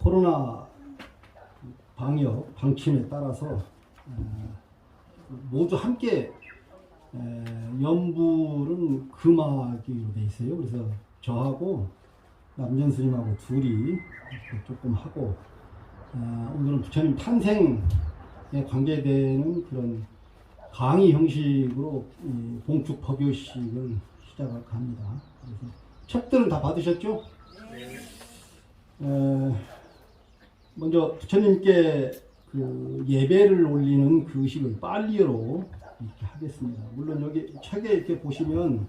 코로나 방역 방침에 따라서 모두 함께 연불은 금하기로 돼 있어요. 그래서 저하고 남전 스님하고 둘이 조금 하고, 오늘은 부처님 탄생에 관계되는 그런 강의 형식으로 봉축 법요식을 시작을 합니다. 그래서 책들은 다 받으셨죠? 먼저 부처님께 그 예배를 올리는 그 의식을 빨리어로 이렇게 하겠습니다. 물론 여기 책에 이렇게 보시면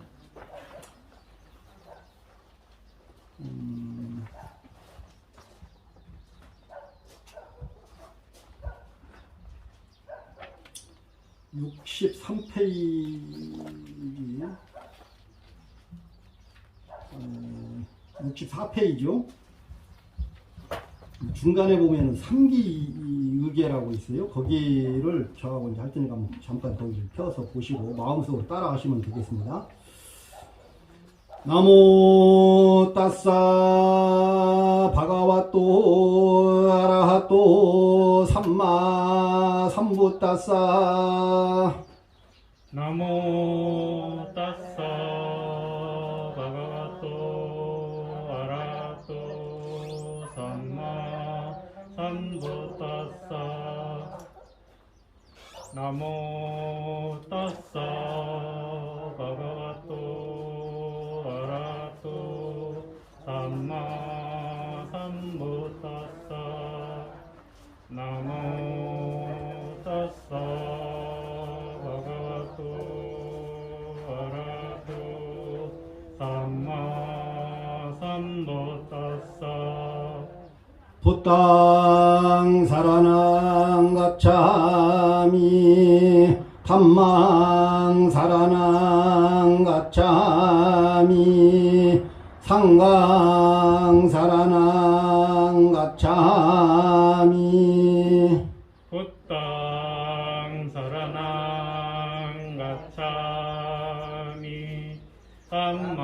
63페이지, 64페이지요. 중간에 보면 삼기의계라고 있어요. 거기를 저하고 이제 할 테니까 잠깐 거기를 펴서 보시고 마음속으로 따라 하시면 되겠습니다. 나모 따싸 바가와또 아라하또 삼마 삼부따싸. 나모 따싸 바가와또 아라하또 삼마 삼부따싸. 나모 따싸 바가와또 아라하또 삼마 삼부따싸. 나모 따싸 바가와또 아라하또 삼마 삼부따싸. 부땅 사라낭 가차미 탐망 사라낭 가차미 상강 사라낭 가차미. 부땅 사라낭 가차미 삼망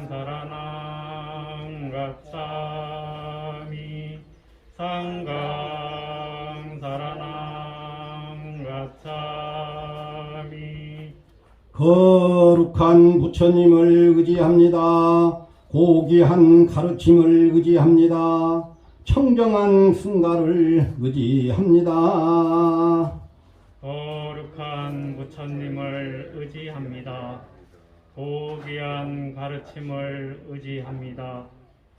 사라낭 가차미 상강 사라낭 가차미. 거룩한 부처님을 의지합니다. 고귀한 가르침을 의지합니다. 청정한 승가를 의지합니다. 거룩한 부처님을 의지합니다. 고귀한 가르침을 의지합니다.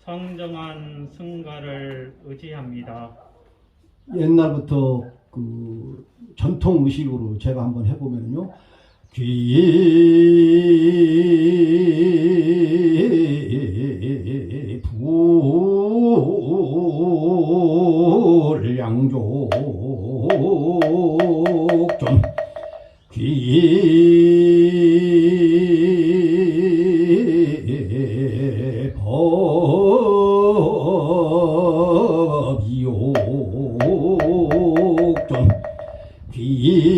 청정한 승가를 의지합니다. 옛날부터 그 전통 의식으로 제가 한번 해보면요. 귀불양족존 귀법이옥존 중중존.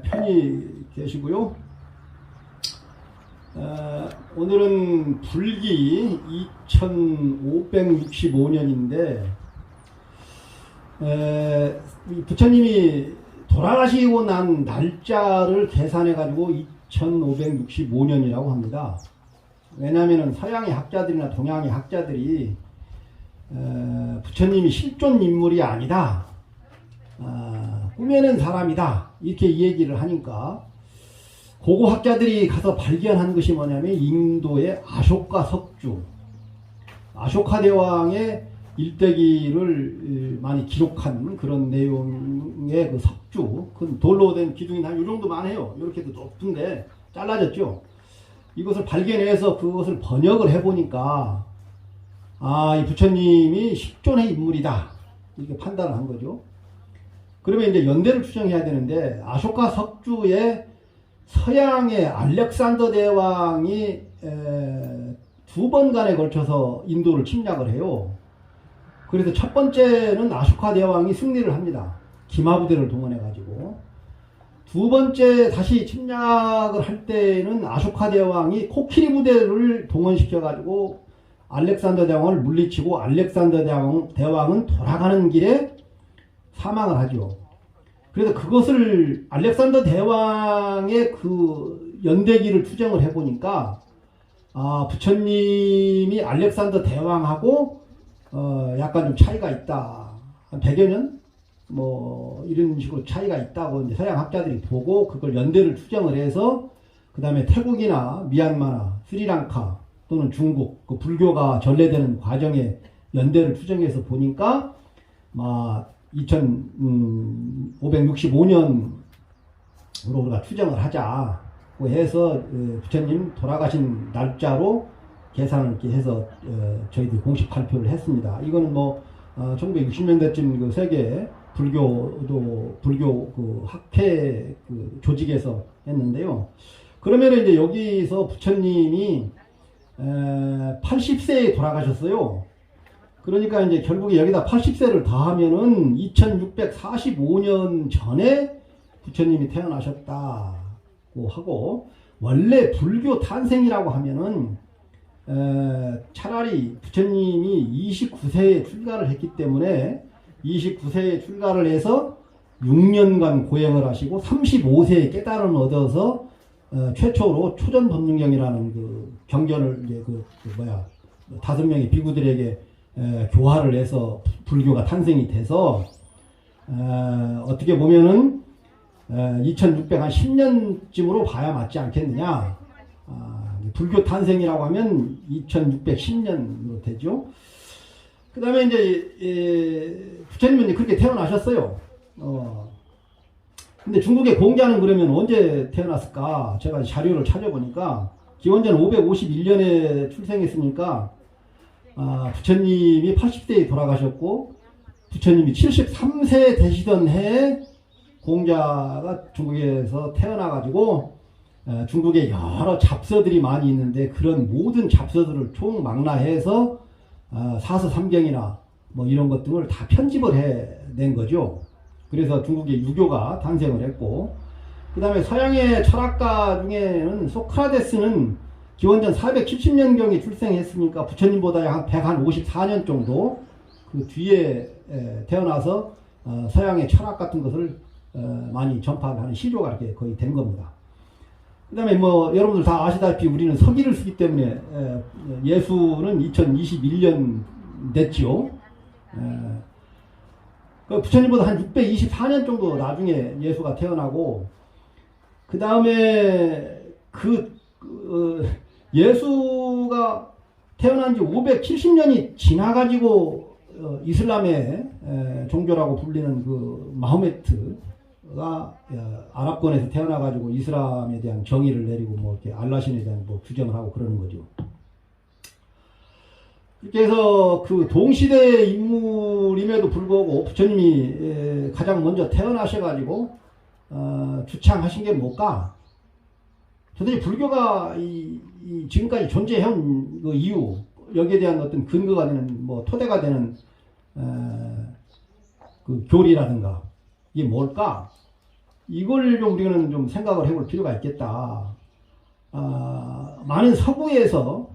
편히 계시고요. 오늘은 불기 2565년인데 부처님이 돌아가시고 난 날짜를 계산해 가지고 2565년이라고 합니다. 왜냐하면 서양의 학자들이나 동양의 학자들이 부처님이 실존 인물이 아니다, 꾸며낸 사람이다, 이렇게 얘기를 하니까 고고 학자들이 가서 발견한 것이 뭐냐면 인도의 아쇼카 석주, 아쇼카 대왕의 일대기를 많이 기록한 그런 내용의 그 석주, 그 돌로 된 기둥이 한 요 정도만 해요. 이렇게도 높은데 잘라졌죠. 이것을 발견해서 그것을 번역을 해보니까 이 부처님이 실존의 인물이다, 이렇게 판단을 한 거죠. 그러면 이제 연대를 추정해야 되는데, 아쇼카 석주에 서양의 알렉산더 대왕이 두 번간에 걸쳐서 인도를 침략을 해요. 그래서 첫 번째는 아쇼카 대왕이 승리를 합니다. 기마 부대를 동원해가지고. 두 번째 다시 침략을 할 때는 아쇼카 대왕이 코키리 부대를 동원시켜가지고 알렉산더 대왕을 물리치고 알렉산더 대왕은 돌아가는 길에 사망을 하죠. 그래서 그것을 알렉산더 대왕의 그 연대기를 추정을 해보니까 부처님이 알렉산더 대왕하고 약간 좀 차이가 있다. 한 100여 년? 뭐 이런 식으로 차이가 있다고 이제 서양 학자들이 보고 그걸 연대를 추정을 해서 그 다음에 태국이나 미얀마나 스리랑카 또는 중국 그 불교가 전래되는 과정에 연대를 추정해서 보니까 2565년으로 우리가 추정을 하자고 해서 부처님 돌아가신 날짜로 계산을 이렇게 해서 저희들이 공식 발표를 했습니다. 이거는 1960년대쯤 그 세계 불교 그 학회 그 조직에서 했는데요. 그러면 이제 여기서 부처님이 80세에 돌아가셨어요. 그러니까 이제 결국에 여기다 80세를 더하면은 2645년 전에 부처님이 태어나셨다고 하고, 원래 불교 탄생이라고 하면은 차라리 부처님이 29세에 출가를 했기 때문에 29세에 출가를 해서 6년간 고행을 하시고 35세에 깨달음을 얻어서 최초로 초전법륜경이라는 그 경전을 이제 다섯 명의 비구들에게 교화를 해서 불교가 탄생이 돼서 어떻게 보면은 2610년쯤으로 봐야 맞지 않겠느냐. 불교 탄생이라고 하면 2610년으로 되죠. 그 다음에 이제 부처님은 이제 그렇게 태어나셨어요. 근데 중국의 공자는 그러면 언제 태어났을까? 제가 자료를 찾아보니까 기원전 551년에 출생했으니까 부처님이 80세에 돌아가셨고 부처님이 73세 되시던 해에 공자가 중국에서 태어나가지고 중국에 여러 잡서들이 많이 있는데 그런 모든 잡서들을 총망라해서 사서삼경이나 뭐 이런 것 등을 다 편집을 해낸 거죠. 그래서 중국의 유교가 탄생을 했고, 그 다음에 서양의 철학가 중에는 소크라테스는 기원전 470년경에 출생했으니까 부처님보다 한 154년 정도 그 뒤에 태어나서 서양의 철학 같은 것을 많이 전파하는 시조가 이렇게 거의 된 겁니다. 그 다음에 여러분들 다 아시다시피 우리는 서기를 쓰기 때문에 예수는 2021년 됐지요. 부처님보다 한 624년 정도 나중에 예수가 태어나고, 그 다음에 예수가 태어난 지 570년이 지나가지고 이슬람의 종교라고 불리는 그 마호메트가 아랍권에서 태어나가지고 이슬람에 대한 정의를 내리고 이렇게 알라신에 대한 규정을 하고 그러는 거죠. 그래서 그 동시대 인물임에도 불구하고 부처님이 가장 먼저 태어나셔가지고 주창하신 게 뭘까? 도대체 불교가 지금까지 존재해온 그 이유, 여기에 대한 어떤 근거가 되는 토대가 되는 그 교리라든가 이게 뭘까? 이걸 좀 우리는 좀 생각을 해볼 필요가 있겠다. 많은 서구에서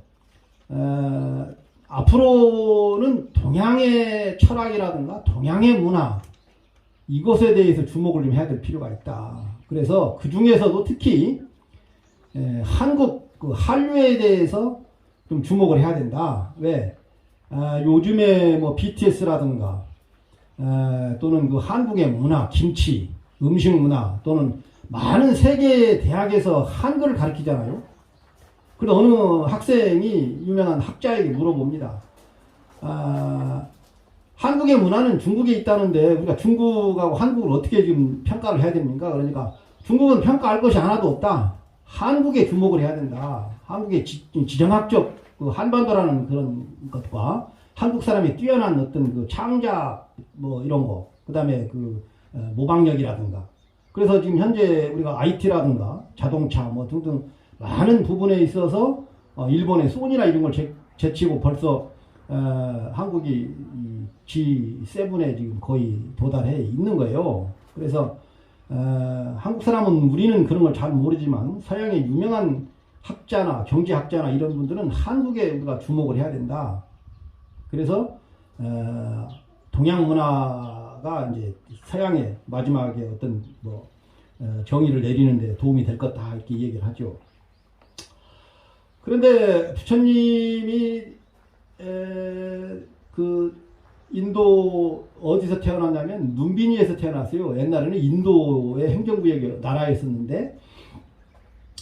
앞으로는 동양의 철학이라든가 동양의 문화 이것에 대해서 주목을 좀 해야 될 필요가 있다. 그래서 그 중에서도 특히 한국 그 한류에 대해서 좀 주목을 해야 된다. 왜? 요즘에 BTS라든가 또는 그 한국의 문화, 김치, 음식 문화 또는 많은 세계 대학에서 한글을 가르치잖아요. 그런데 어느 학생이 유명한 학자에게 물어봅니다. 한국의 문화는 중국에 있다는데 우리가 중국하고 한국을 어떻게 지금 평가를 해야 됩니까? 그러니까 중국은 평가할 것이 하나도 없다. 한국에 주목을 해야 된다. 한국의 지정학적 그 한반도라는 그런 것과 한국 사람이 뛰어난 어떤 그 창작 이런 거, 그 다음에 그 모방력이라든가. 그래서 지금 현재 우리가 IT라든가 자동차 등등 많은 부분에 있어서 일본의 소니나 이런 걸 제치고 벌써 한국이 G7에 지금 거의 도달해 있는 거예요. 그래서 한국 사람은 우리는 그런 걸 잘 모르지만 서양의 유명한 학자나 경제학자나 이런 분들은 한국에 우리가 주목을 해야 된다. 그래서 동양 문화가 이제 서양의 마지막에 어떤 뭐 정의를 내리는데 도움이 될 거다 이렇게 얘기를 하죠. 그런데 부처님이 그 인도 어디서 태어났냐면 눈비니에서 태어났어요. 옛날에는 인도의 행정구역이 나라였었는데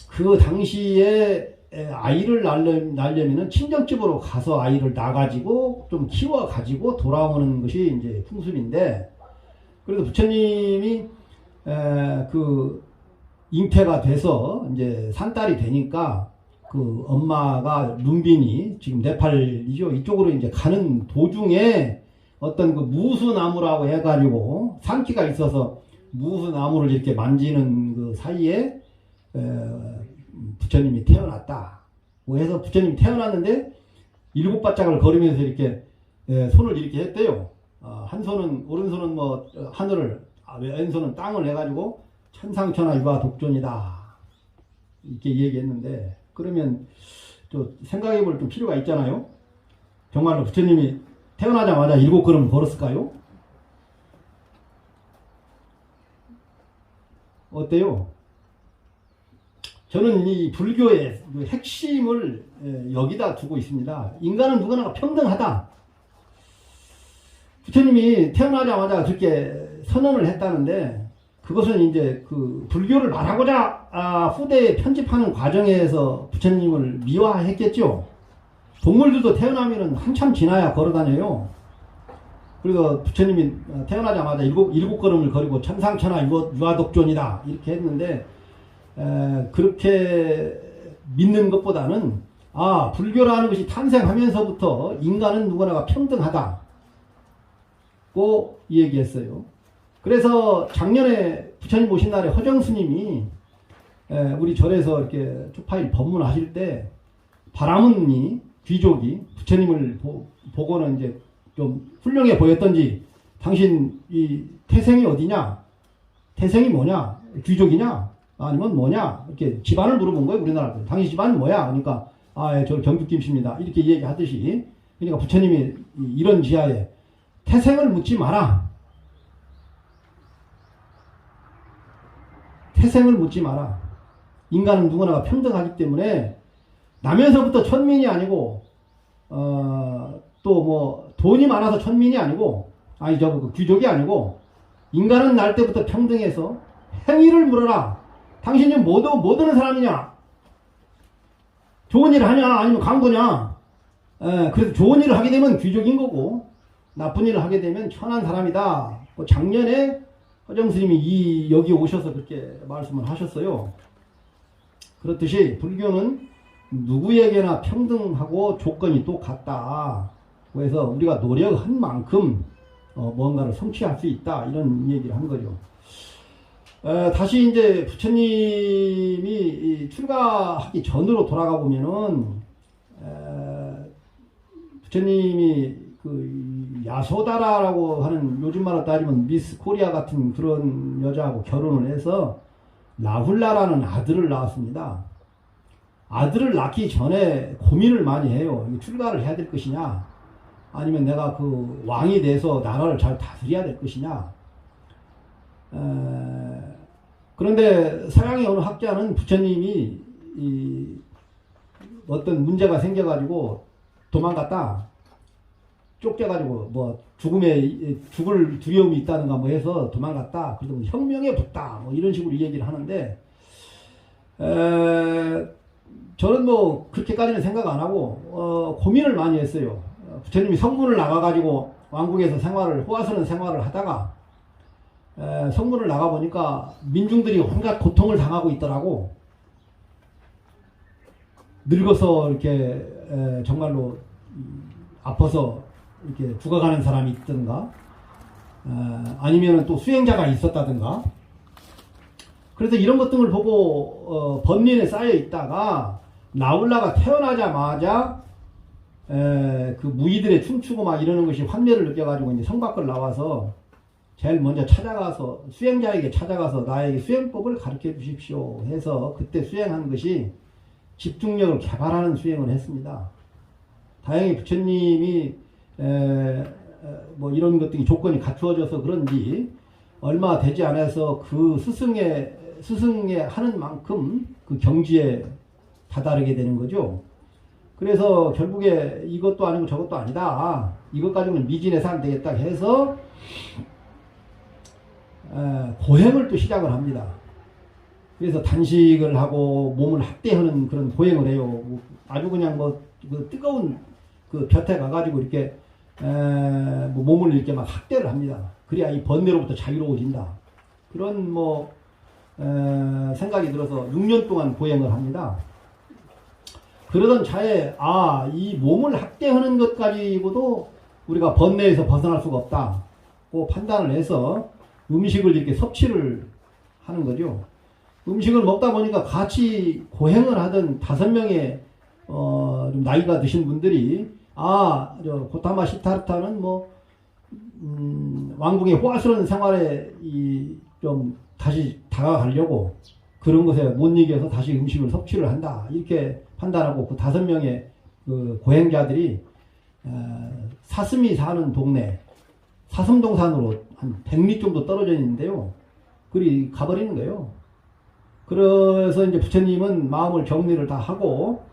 그 당시에 아이를 낳으려면 친정집으로 가서 아이를 낳아가지고 좀 키워가지고 돌아오는 것이 이제 풍습인데, 그래도 부처님이 그 잉태가 돼서 이제 산딸이 되니까 그 엄마가 눈빈이 지금 네팔이죠. 이쪽으로 이제 가는 도중에 어떤 그 무수나무라고 해가지고 산기가 있어서 무수나무를 이렇게 만지는 그 사이에 부처님이 태어났다. 뭐 해서 부처님이 태어났는데 7발짝을 걸으면서 이렇게 손을 이렇게 했대요. 한 손은 오른손은 뭐 하늘을, 왼손은 땅을 해가지고 천상천하 유아 독존이다 이렇게 얘기했는데, 그러면 또 생각해볼 좀 필요가 있잖아요. 정말로 부처님이 태어나자마자 7걸음 걸었을까요? 어때요? 저는 이 불교의 핵심을 여기다 두고 있습니다. 인간은 누구나 평등하다. 부처님이 태어나자마자 그렇게 선언을 했다는데, 그것은 이제 그 불교를 말하고자 후대에 편집하는 과정에서 부처님을 미화했겠죠. 동물들도 태어나면은 한참 지나야 걸어다녀요. 그래서 부처님이 태어나자마자 일곱 걸음을 거리고 천상천하 유아독존이다 이렇게 했는데, 그렇게 믿는 것보다는 불교라는 것이 탄생하면서부터 인간은 누구나가 평등하다고 얘기했어요. 그래서 작년에 부처님 오신 날에 허정스님이 우리 절에서 이렇게 초파일 법문하실 때 바라문니 귀족이 부처님을 보고는 이제 좀 훌륭해 보였던지, 당신 이 태생이 어디냐? 태생이 뭐냐? 귀족이냐? 아니면 뭐냐? 이렇게 집안을 물어본 거예요, 우리나라. 당신 집안은 뭐야? 그러니까 저 경주김씨입니다 이렇게 얘기하듯이, 그러니까 부처님이 이런 지하에 태생을 묻지 마라. 태생을 묻지 마라. 인간은 누구나 평등하기 때문에 나면서부터 천민이 아니고 또 뭐 돈이 많아서 천민이 아니고 귀족이 아니고 인간은 날 때부터 평등해서 행위를 물어라. 당신이 뭐 드는 사람이냐? 좋은 일을 하냐? 아니면 강도냐? 그래서 좋은 일을 하게 되면 귀족인 거고 나쁜 일을 하게 되면 천한 사람이다. 작년에 허정스님이 여기 오셔서 그렇게 말씀을 하셨어요. 그렇듯이 불교는 누구에게나 평등하고 조건이 똑같다. 그래서 우리가 노력한 만큼 뭔가를 성취할 수 있다. 이런 얘기를 한 거죠. 다시 이제 부처님이 출가하기 전으로 돌아가 보면은 부처님이 그 야소다라라고 하는, 요즘 말로 따지면 미스 코리아 같은 그런 여자하고 결혼을 해서 라훌라라는 아들을 낳았습니다. 아들을 낳기 전에 고민을 많이 해요. 출가를 해야 될 것이냐, 아니면 내가 그 왕이 돼서 나라를 잘 다스려야 될 것이냐. 그런데 서양의 어느 학자는 부처님이 어떤 문제가 생겨가지고 도망갔다, 쫓겨가지고 뭐 죽을 두려움이 있다든가 뭐 해서 도망갔다, 그리고 혁명에 붙다 뭐 이런 식으로 얘기를 하는데, 저는 뭐 그렇게까지는 생각 안 하고 고민을 많이 했어요. 부처님이 성문을 나가가지고 왕국에서 호화스러운 생활을 하다가 성문을 나가보니까 민중들이 온갖 고통을 당하고 있더라고. 늙어서 이렇게 정말로 아파서 이렇게 죽어가는 사람이 있든가, 아니면 또 수행자가 있었다든가. 그래서 이런 것들을 보고 법린에 쌓여 있다가 나홀라가 태어나자마자 그 무의들의 춤추고 막 이러는 것이 환멸을 느껴가지고 이제 성 밖을 나와서 제일 먼저 찾아가서 수행자에게 찾아가서 나에게 수행법을 가르쳐 주십시오 해서 그때 수행한 것이 집중력을 개발하는 수행을 했습니다. 다행히 부처님이 뭐 이런 것들이 조건이 갖추어져서 그런지 얼마 되지 않아서 그 스승의 하는 만큼 그 경지에 다다르게 되는 거죠. 그래서 결국에 이것도 아니고 저것도 아니다. 이것 가지고는 미진해서 안 되겠다 해서 보행을 또 시작을 합니다. 그래서 단식을 하고 몸을 학대하는 그런 보행을 해요. 아주 그냥 그 뜨거운 그 볕에 가가지고 이렇게 뭐 몸을 이렇게 막 학대를 합니다. 그래야 이 번뇌로부터 자유로워진다. 그런 생각이 들어서 6년 동안 보행을 합니다. 그러던 차에 이 몸을 학대하는 것 가지고도 우리가 번뇌에서 벗어날 수가 없다고 판단을 해서 음식을 이렇게 섭취를 하는 거죠. 음식을 먹다 보니까 같이 고행을 하던 5명의 좀 나이가 드신 분들이 고타마 시타르타는 왕궁의 호화스러운 생활에 좀 다시 다가가려고 그런 것에 못 이겨서 다시 음식을 섭취를 한다 이렇게 판단하고 그 5명의 그 고행자들이 사슴이 사는 동네 사슴동산으로 한 100리 정도 떨어져 있는데요. 그리 가버리는 거예요. 그래서 이제 부처님은 마음을 정리를 다 하고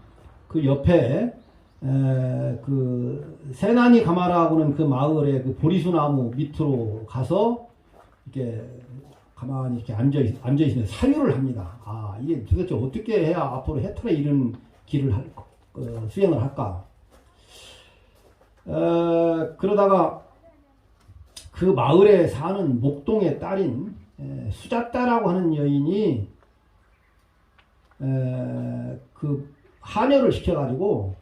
그 옆에 그 세나니 가마라고는 그 마을의 그 보리수나무 밑으로 가서 이렇게 가만히 이렇게 앉아 있으면 사유를 합니다. 이게 도대체 어떻게 해야 앞으로 해탈에 이른 길을 수행을 할까? 그러다가 그 마을에 사는 목동의 딸인 수자따라고 하는 여인이 그 하녀를 시켜가지고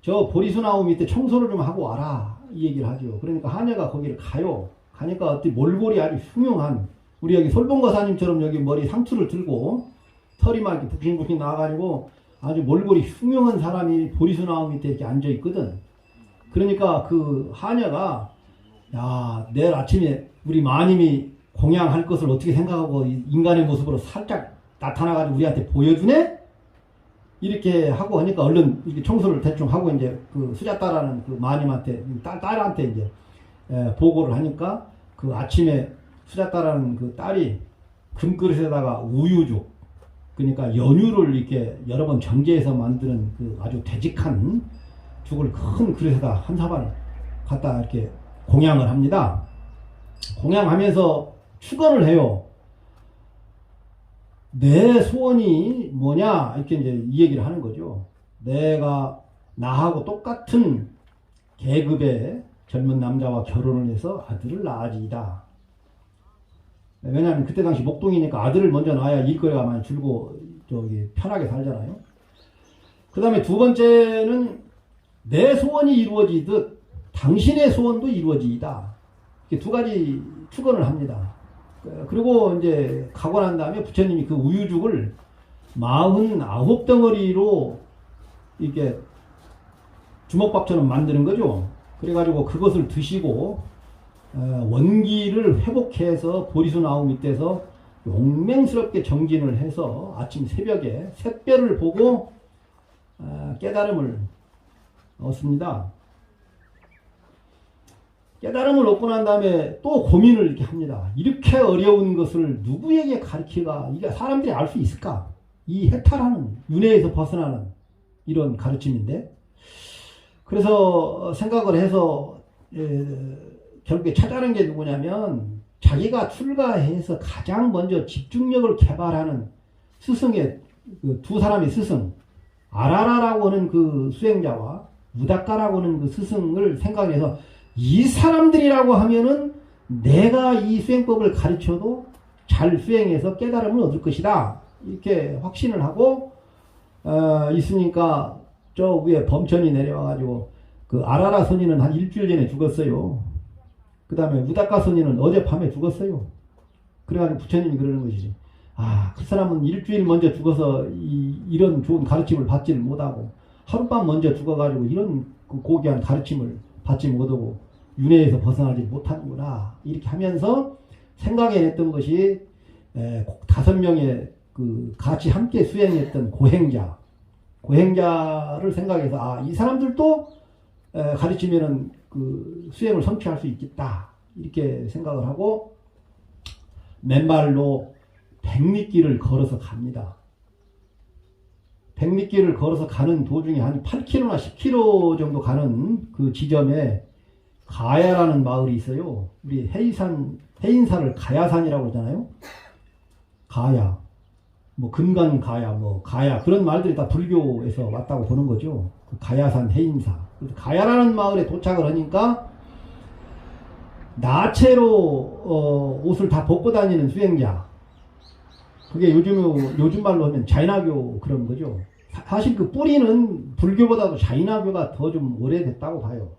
저 보리수나무 밑에 청소를 좀 하고 와라 이 얘기를 하죠. 그러니까 하녀가 거기를 가요. 가니까 어떤 몰골이 아주 흉흉한 우리 여기 솔봉거사님처럼 여기 머리 상투를 들고 털이 막 이렇게 붓긴 나와가지고 아주 몰골이 흉흉한 사람이 보리수나무 밑에 이렇게 앉아 있거든. 그러니까 그 하녀가 내일 아침에 우리 마님이 공양할 것을 어떻게 생각하고 인간의 모습으로 살짝 나타나가지고 우리한테 보여주네? 이렇게 하고 하니까 얼른 이렇게 청소를 대충 하고 이제 그 수자따라는 그 마님한테 딸한테 이제 보고를 하니까 그 아침에 수자따라는 그 딸이 금그릇에다가 우유죽 그러니까 연유를 이렇게 여러 번 정제해서 만드는 그 아주 되직한 죽을 큰 그릇에다 한 사발 갖다 이렇게 공양을 합니다. 공양하면서 축원을 해요. 내 소원이 뭐냐 이렇게 이제 이 얘기를 하는 거죠. 내가 나하고 똑같은 계급의 젊은 남자와 결혼을 해서 아들을 낳아지이다. 왜냐하면 그때 당시 목동이니까 아들을 먼저 낳아야 일거리가 많이 줄고 편하게 살잖아요. 그 다음에 두 번째는 내 소원이 이루어지듯 당신의 소원도 이루어지이다. 이렇게 두 가지 축원을 합니다. 그리고 이제 가고 난 다음에 부처님이 그 우유죽을 49덩어리로 이렇게 주먹밥처럼 만드는 거죠. 그래가지고 그것을 드시고 원기를 회복해서 보리수나무 밑에서 용맹스럽게 정진을 해서 아침 새벽에 샛별을 보고 깨달음을 얻습니다. 깨달음을 얻고 난 다음에 또 고민을 이렇게 합니다. 이렇게 어려운 것을 누구에게 가르치가 이게 사람들이 알 수 있을까? 이 해탈하는 윤회에서 벗어나는 이런 가르침인데 그래서 생각을 해서 결국에 찾아낸 게 누구냐면 자기가 출가해서 가장 먼저 집중력을 개발하는 스승의 그 두 사람의 스승 아라라라고 하는 그 수행자와 무다카라고 하는 그 스승을 생각해서 이 사람들이라고 하면은 내가 이 수행법을 가르쳐도 잘 수행해서 깨달음을 얻을 것이다. 이렇게 확신을 하고 있으니까 저 위에 범천이 내려와가지고 그 아라라 선인은 한 일주일 전에 죽었어요. 그 다음에 무다카 선인은 어젯밤에 죽었어요. 그래가지고 부처님이 그러는 것이지. 그 사람은 일주일 먼저 죽어서 이런 좋은 가르침을 받지를 못하고 하룻밤 먼저 죽어가지고 이런 그 고귀한 가르침을 받지 못하고 윤회에서 벗어나지 못하는구나. 이렇게 하면서 생각해냈던 것이 5명의 그 같이 함께 수행했던 고행자를 생각해서 이 사람들도 가르치면은 그 수행을 성취할 수 있겠다. 이렇게 생각을 하고 맨발로 백리길을 걸어서 갑니다. 백리길을 걸어서 가는 도중에 한 8km나 10km 정도 가는 그 지점에 가야라는 마을이 있어요. 우리 해인사를 가야산이라고 하잖아요. 가야, 뭐 근간 가야, 뭐 가야 그런 말들이 다 불교에서 왔다고 보는 거죠. 그 가야산 해인사. 가야라는 마을에 도착을 하니까 나체로 옷을 다 벗고 다니는 수행자. 그게 요즘 말로 하면 자인화교 그런 거죠. 사실 그 뿌리는 불교보다도 자인화교가 더 좀 오래됐다고 봐요.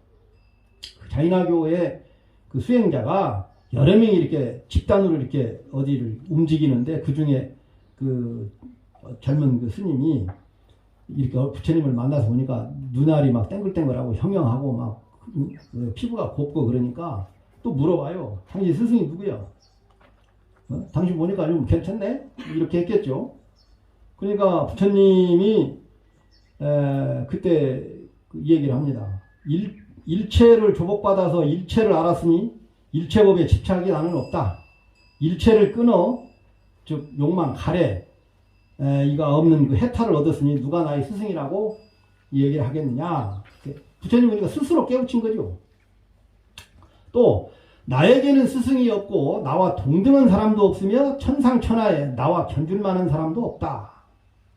자인화교의 그 수행자가 여러 명이 이렇게 집단으로 이렇게 어디를 움직이는데 그 중에 그 젊은 그 스님이 이렇게 부처님을 만나서 보니까 눈알이 막 땡글땡글하고 형형하고 막 피부가 곱고 그러니까 또 물어봐요. 당신 스승이 누구야? 당신 보니까 좀 괜찮네? 이렇게 했겠죠. 그러니까 부처님이 그때 이 얘기를 합니다. 일체를 조복받아서 일체를 알았으니 일체법에 집착이 나는 없다. 일체를 끊어 즉 욕망 가래 이가 없는 그 해탈을 얻었으니 누가 나의 스승이라고 이 얘기를 하겠느냐. 부처님 그러니까 스스로 깨우친 거죠. 또 나에게는 스승이 없고 나와 동등한 사람도 없으며 천상천하에 나와 견줄 만한 사람도 없다.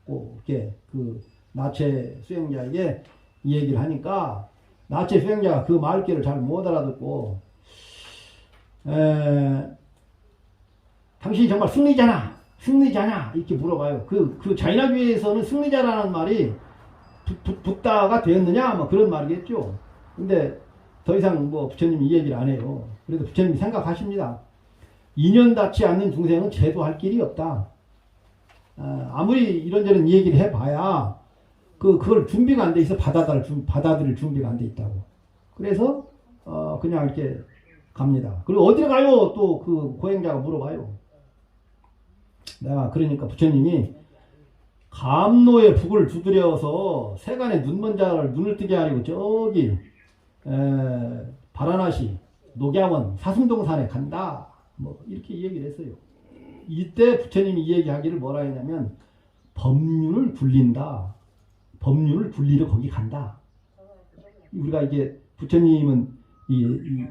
이렇게 그 나체 수행자에게 이 얘기를 하니까 나체 수행자가 그 말귀를 잘 못 알아듣고 당신이 정말 승리자냐 이렇게 물어봐요. 그 자인화교에서는 승리자라는 말이 붓다가 되었느냐 뭐 그런 말이겠죠. 근데 더 이상 뭐 부처님이 이 얘기를 안 해요. 그래도 부처님이 생각하십니다. 인연 닿지 않는 중생은 제도할 길이 없다. 아무리 이런저런 얘기를 해봐야 그걸 준비가 안 돼 있어. 받아들일 준비가 안 돼 있다고. 그래서 그냥 이렇게 갑니다. 그리고 어디로 가요? 또 그 고행자가 물어봐요. 내가 그러니까 부처님이 감노의 북을 두드려서 세간의 눈먼 자를 눈을 뜨게 하려고 저기 바라나시 녹야원 사슴동산에 간다. 뭐 이렇게 얘기를 했어요. 이때 부처님이 이 얘기하기를 뭐라 했냐면 법륜을 굴린다. 법륜을 굴리러 거기 간다. 우리가 이게 부처님은 이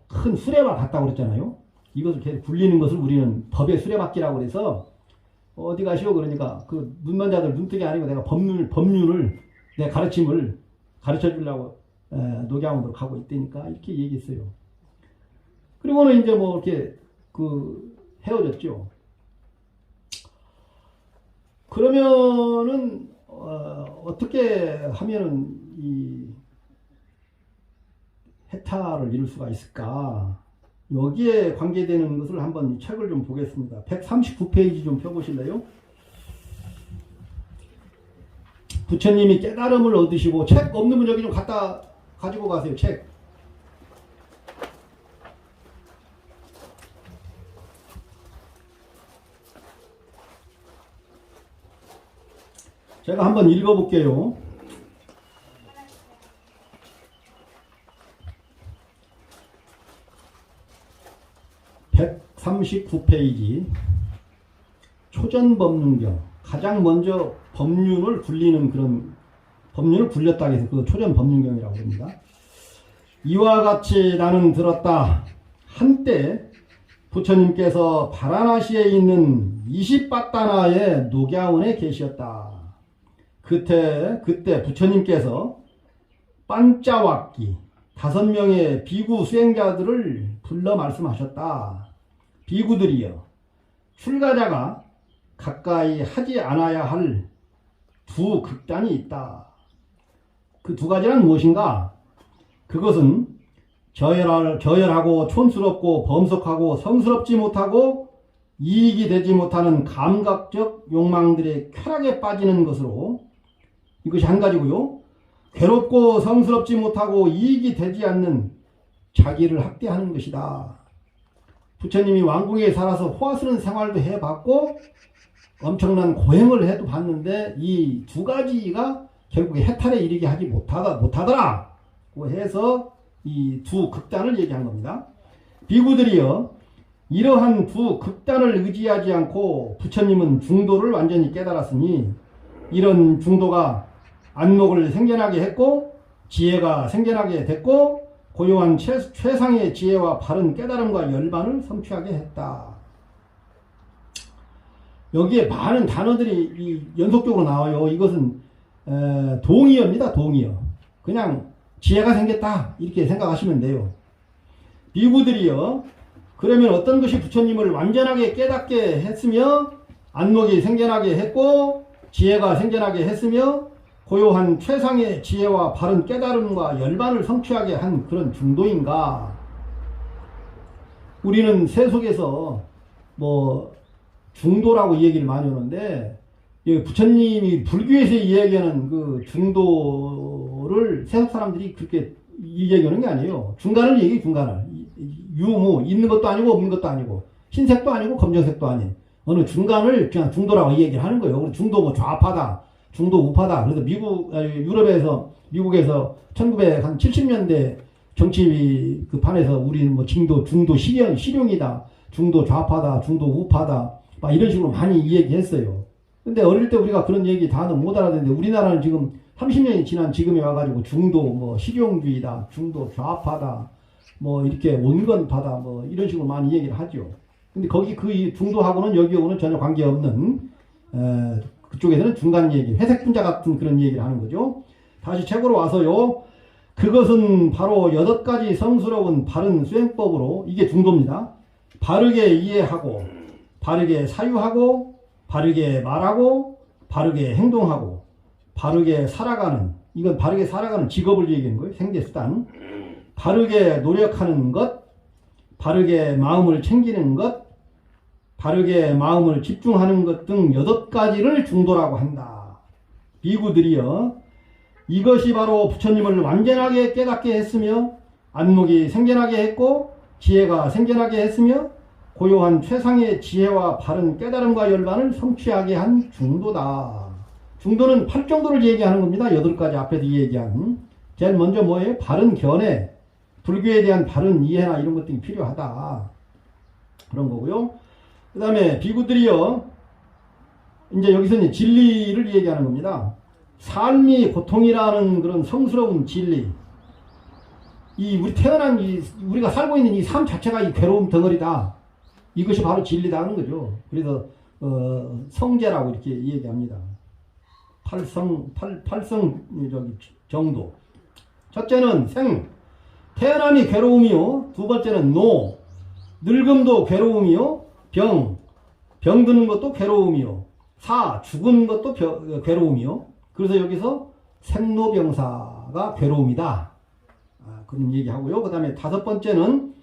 큰 수레와 같다고 그랬잖아요. 이것을 계속 굴리는 것을 우리는 법의 수레바퀴라고 그래서 어디 가시오 그러니까 그 눈먼 자들 눈뜨기 아니고 내가 법륜을 내 가르침을 가르쳐 주려고 녹양원으로 가고 있다니까 이렇게 얘기했어요. 그리고는 이제 뭐 이렇게 그 헤어졌죠. 그러면은 어떻게 하면은 이 해탈을 이룰 수가 있을까? 여기에 관계되는 것을 한번 이 책을 좀 보겠습니다. 139페이지 좀 펴보실래요? 부처님이 깨달음을 얻으시고 책 없는 분 여기 좀 갖다 가지고 가세요. 책. 제가 한번 읽어볼게요. (139페이지) 초전법륜경. 가장 먼저 법륜을 굴리는 그런 법륜을 굴렸다 해서 그 초전법륜경이라고 합니다. 이와 같이 나는 들었다. 한때 부처님께서 바라나시에 있는 20바따나의 녹야원에 계셨다. 그때 부처님께서 반짜왁기 5명의 비구 수행자들을 불러 말씀하셨다. 비구들이여, 출가자가 가까이 하지 않아야 할 두 극단이 있다. 그 두 가지란 무엇인가? 그것은 저열하고 촌스럽고 범석하고 성스럽지 못하고 이익이 되지 못하는 감각적 욕망들의 쾌락에 빠지는 것으로, 이것이 한 가지고요. 괴롭고 성스럽지 못하고 이익이 되지 않는 자기를 학대하는 것이다. 부처님이 왕궁에 살아서 호화스러운 생활도 해봤고 엄청난 고행을 해도 봤는데 이 두 가지가 결국에 해탈에 이르게 하지 못하더라 고 해서 이 두 극단을 얘기한 겁니다. 비구들이여 이러한 두 극단을 의지하지 않고 부처님은 중도를 완전히 깨달았으니 이런 중도가 안목을 생겨나게 했고 지혜가 생겨나게 됐고 고요한 최상의 지혜와 바른 깨달음과 열반을 성취하게 했다. 여기에 많은 단어들이 연속적으로 나와요. 이것은 동의어입니다. 동의어. 그냥 지혜가 생겼다 이렇게 생각하시면 돼요. 비구들이요 그러면 어떤 것이 부처님을 완전하게 깨닫게 했으며 안목이 생겨나게 했고 지혜가 생겨나게 했으며 고요한 최상의 지혜와 바른 깨달음과 열반을 성취하게 한 그런 중도인가? 우리는 세속에서 뭐 중도라고 얘기를 많이 하는데 부처님이 불교에서 이야기하는 그 중도를 세속 사람들이 그렇게 얘기하는 게 아니에요. 중간을 얘기해. 중간을 유무 있는 것도 아니고 없는 것도 아니고 흰색도 아니고 검정색도 아닌 어느 중간을 그냥 중도라고 얘기를 하는 거예요. 중도 뭐 좌파다 중도 우파다. 그래서 미국에서 1970년대 정치 그 판에서 우리는 뭐 중도 실용이다, 중도 좌파다, 중도 우파다, 막 이런 식으로 많이 얘기했어요. 근데 어릴 때 우리가 그런 얘기 다는 못 알아듣는데 우리나라는 지금 30년이 지난 지금에 와가지고 중도 뭐 실용주의다, 중도 좌파다, 뭐 이렇게 온건파다, 뭐 이런 식으로 많이 얘기를 하죠. 근데 거기 그 중도하고는 여기하고는 전혀 관계없는 그쪽에서는 중간 얘기, 회색 분자 같은 그런 얘기를 하는 거죠. 다시 책으로 와서요. 그것은 바로 8가지 성스러운 바른 수행법으로 이게 중도입니다. 바르게 이해하고 바르게 사유하고 바르게 말하고 바르게 행동하고 바르게 살아가는 이건 바르게 살아가는 직업을 얘기하는 거예요. 생계수단. 바르게 노력하는 것 바르게 마음을 챙기는 것 바르게 마음을 집중하는 것 등 8가지를 중도라고 한다. 비구들이여 이것이 바로 부처님을 완전하게 깨닫게 했으며 안목이 생겨나게 했고 지혜가 생겨나게 했으며 고요한 최상의 지혜와 바른 깨달음과 열반을 성취하게 한 중도다. 중도는 8정도를 얘기하는 겁니다. 8가지 앞에서 얘기한. 제일 먼저 뭐예요? 바른 견해. 불교에 대한 바른 이해나 이런 것들이 필요하다. 그런 거고요. 그 다음에 비구들이요. 이제 여기서는 진리를 얘기하는 겁니다. 삶이 고통이라는 그런 성스러운 진리. 우리 태어난 우리가 살고 있는 이 삶 자체가 이 괴로움 덩어리다. 이것이 바로 진리다 하는 거죠. 그래서 성제라고 이렇게 얘기합니다. 팔성 정도. 첫째는 생, 태어남이 괴로움이요. 두 번째는 노, 늙음도 괴로움이요. 병드는 것도 괴로움이요. 사, 죽은 것도 괴로움이요. 그래서 여기서 생로병사가 괴로움이다. 그런 얘기하고요. 그 다음에 5번째는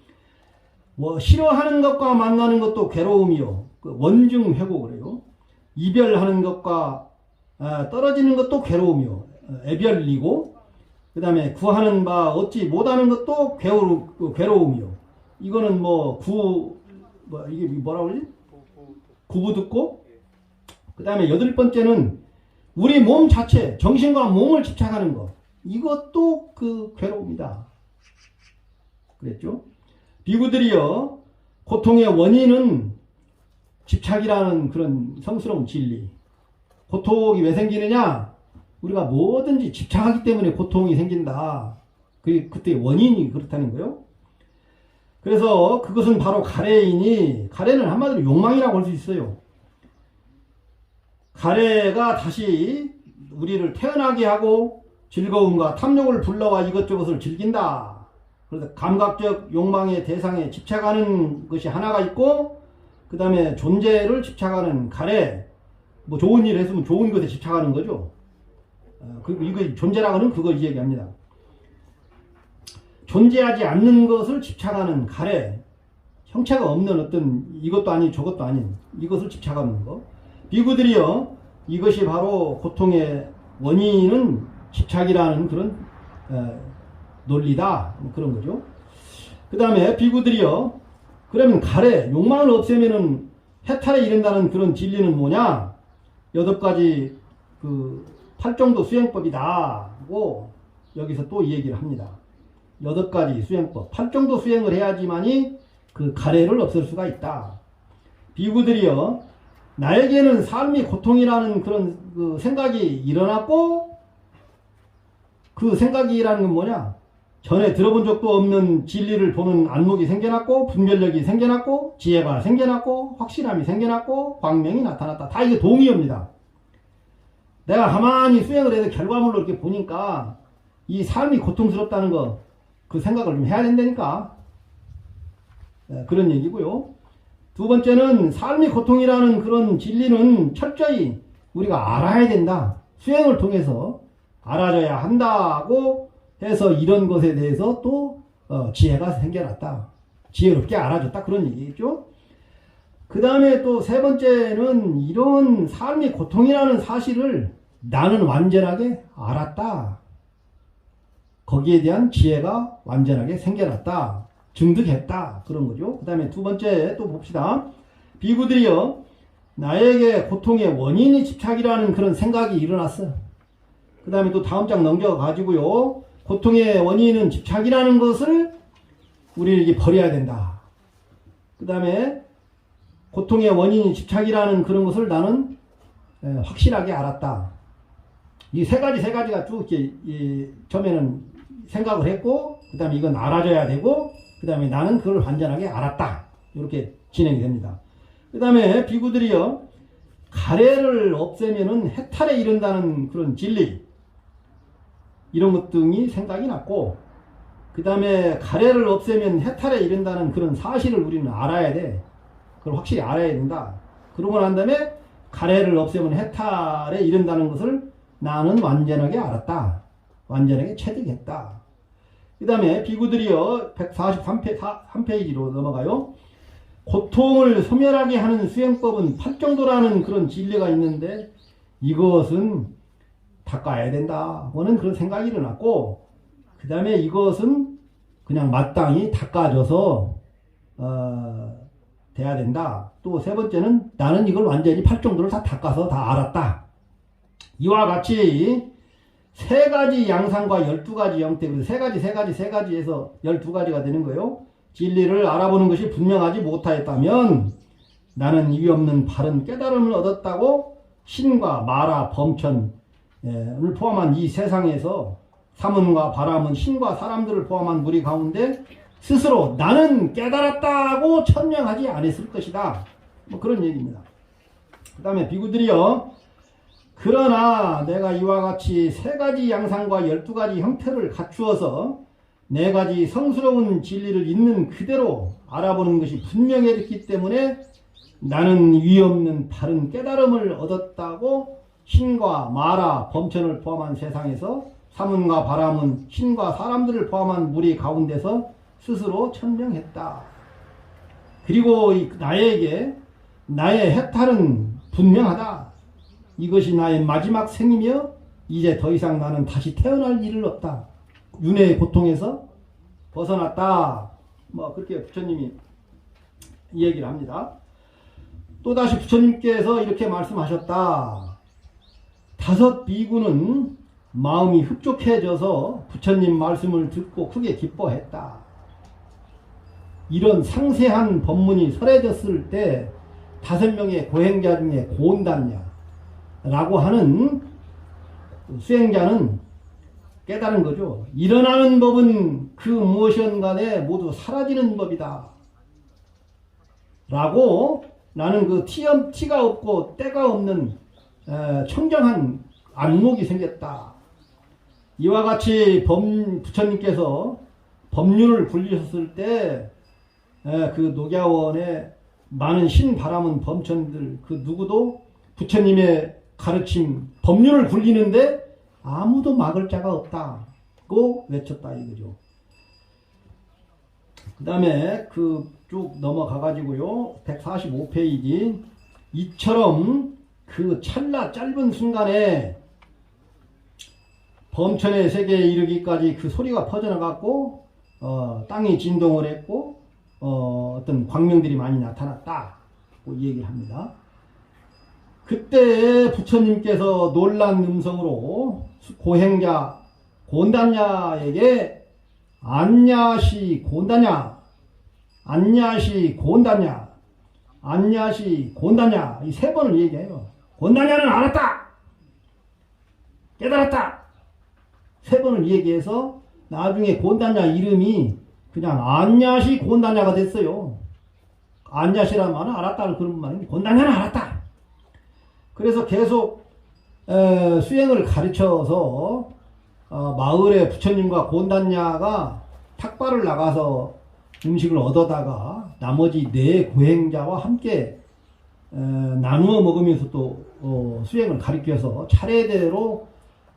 뭐 싫어하는 것과 만나는 것도 괴로움이요. 원증회고 그래요. 이별하는 것과 떨어지는 것도 괴로움이요. 애별리고 그 다음에 구하는 바 얻지 못하는 것도 괴로움이요. 이거는 이게 뭐라고 그러지? 구부 듣고 그 다음에 8번째는 우리 몸 자체 정신과 몸을 집착하는 것 이것도 그 괴로움이다. 그랬죠? 비구들이여 고통의 원인은 집착이라는 그런 성스러운 진리. 고통이 왜 생기느냐? 우리가 뭐든지 집착하기 때문에 고통이 생긴다. 그때 원인이 그렇다는 거예요. 그래서 그것은 바로 가래이니 가래는 한마디로 욕망이라고 할 수 있어요. 가래가 다시 우리를 태어나게 하고 즐거움과 탐욕을 불러와 이것저것을 즐긴다. 그래서 감각적 욕망의 대상에 집착하는 것이 하나가 있고 그 다음에 존재를 집착하는 가래. 뭐 좋은 일 했으면 좋은 것에 집착하는 거죠. 이거 존재라고 하는 그걸 얘기합니다. 존재하지 않는 것을 집착하는 가래. 형체가 없는 어떤 이것도 아닌 저것도 아닌 이것을 집착하는 거. 비구들이여 이것이 바로 고통의 원인은 집착이라는 그런 논리다. 뭐 그런 거죠. 그 다음에 비구들이요. 그러면 가래, 욕망을 없애면은 해탈에 이른다는 그런 진리는 뭐냐? 8가지 그 8정도 수행법이다고 여기서 또 이 얘기를 합니다. 8가지 수행법, 8정도 수행을 해야지만이 그 가래를 없앨 수가 있다. 비구들이요. 나에게는 삶이 고통이라는 그런 그 생각이 일어났고, 그 생각이라는 건 뭐냐? 전에 들어본 적도 없는 진리를 보는 안목이 생겨났고, 분별력이 생겨났고, 지혜가 생겨났고, 확실함이 생겨났고, 광명이 나타났다. 다 이게 동의어입니다. 내가 가만히 수행을 해서 결과물로 이렇게 보니까 이 삶이 고통스럽다는 거, 그 생각을 좀 해야 된다니까. 그런 얘기고요. 두 번째는 삶이 고통이라는 그런 진리는 철저히 우리가 알아야 된다. 수행을 통해서 알아줘야 한다고 해서 이런 것에 대해서 또 지혜가 생겨났다. 지혜롭게 알아줬다. 그런 얘기겠죠. 그 다음에 또 세 번째는 이런 삶이 고통이라는 사실을 나는 완전하게 알았다. 거기에 대한 지혜가 완전하게 생겨났다. 증득했다. 그런 거죠. 그 다음에 두 번째 또 봅시다. 비구들이요. 나에게 고통의 원인이 집착이라는 그런 생각이 일어났어. 그 다음에 또 다음 장 넘겨가지고요. 고통의 원인은 집착이라는 것을 우리에게 버려야 된다. 그 다음에 고통의 원인이 집착이라는 그런 것을 나는 확실하게 알았다. 이 세 가지가 쭉 이렇게 처음에는 생각을 했고, 그 다음에 이건 알아줘야 되고, 그 다음에 나는 그걸 완전하게 알았다. 이렇게 진행이 됩니다. 그 다음에 비구들이요. 가래를 없애면은 해탈에 이른다는 그런 진리, 이런 것 등이 생각이 났고, 그 다음에 가래를 없애면 해탈에 이른다는 그런 사실을 우리는 알아야 돼. 그걸 확실히 알아야 된다. 그러고 난 다음에 가래를 없애면 해탈에 이른다는 것을 나는 완전하게 알았다. 완전하게 체득했다. 그 다음에 비구들이요. 143페이지로 넘어가요. 고통을 소멸하게 하는 수행법은 8정도라는 그런 진리가 있는데 이것은 닦아야 된다고는 그런 생각이 일어났고, 그 다음에 이것은 그냥 마땅히 닦아줘서 돼야 된다. 또 세 번째는 나는 이걸 완전히 8정도를 다 닦아서 다 알았다. 이와 같이 세 가지 양상과 12가지 형태, 그래서 세 가지에서 12가지가 되는 거예요. 진리를 알아보는 것이 분명하지 못하였다면 나는 이위 없는 바른 깨달음을 얻었다고 신과 마라, 범천을 포함한 이 세상에서 사문과 바람은 신과 사람들을 포함한 무리 가운데 스스로 나는 깨달았다고 천명하지 않았을 것이다. 뭐 그런 얘기입니다. 그 다음에 비구들이요. 그러나 내가 이와 같이 세 가지 양상과 12가지 형태를 갖추어서 네 가지 성스러운 진리를 있는 그대로 알아보는 것이 분명했기 때문에 나는 위 없는 바른 깨달음을 얻었다고 신과 마라, 범천을 포함한 세상에서 사문과 바람은 신과 사람들을 포함한 무리 가운데서 스스로 천명했다. 그리고 나에게 나의 해탈은 분명하다. 이것이 나의 마지막 생이며 이제 더 이상 나는 다시 태어날 일은 없다. 윤회의 고통에서 벗어났다. 뭐 그렇게 부처님이 이 얘기를 합니다. 또다시 부처님께서 이렇게 말씀하셨다. 5 비구는 마음이 흡족해져서 부처님 말씀을 듣고 크게 기뻐했다. 이런 상세한 법문이 설해졌을 때 5명의 고행자 중에 고온단냐 라고 하는 수행자는 깨달은 거죠. 일어나는 법은 그 무엇이건 간에 모두 사라지는 법이다. 라고 나는 그 티가 없고 때가 없는 청정한 안목이 생겼다. 이와 같이 부처님께서 법륜을 굴리셨을 때 그 녹야원에 많은 신바람은 범천들 그 누구도 부처님의 가르침 법륜을 굴리는데 아무도 막을 자가 없다고 외쳤다 이거죠. 그 다음에 그 쭉 넘어가 가지고요. 145페이지 이처럼 그 찰나 짧은 순간에 범천의 세계에 이르기까지 그 소리가 퍼져나갔고 땅이 진동을 했고 어떤 광명들이 많이 나타났다고 얘기를 합니다. 그때 부처님께서 놀란 음성으로 고행자 곤단냐에게 안냐시 곤단냐, 안냐시 곤단냐, 안냐시 곤단냐 이 세 번을 얘기해요. 곤단냐는 알았다, 깨달았다 세 번을 얘기해서 나중에 곤단냐 이름이 그냥 안냐시 곤단냐가 됐어요. 안냐시라는 말은 알았다는 그런 말인데 곤단냐는 알았다. 그래서 계속 수행을 가르쳐서 마을에 부처님과 곤단냐가 탁발을 나가서 음식을 얻어다가 나머지 네 고행자와 함께 나누어 먹으면서 또 수행을 가르쳐서 차례대로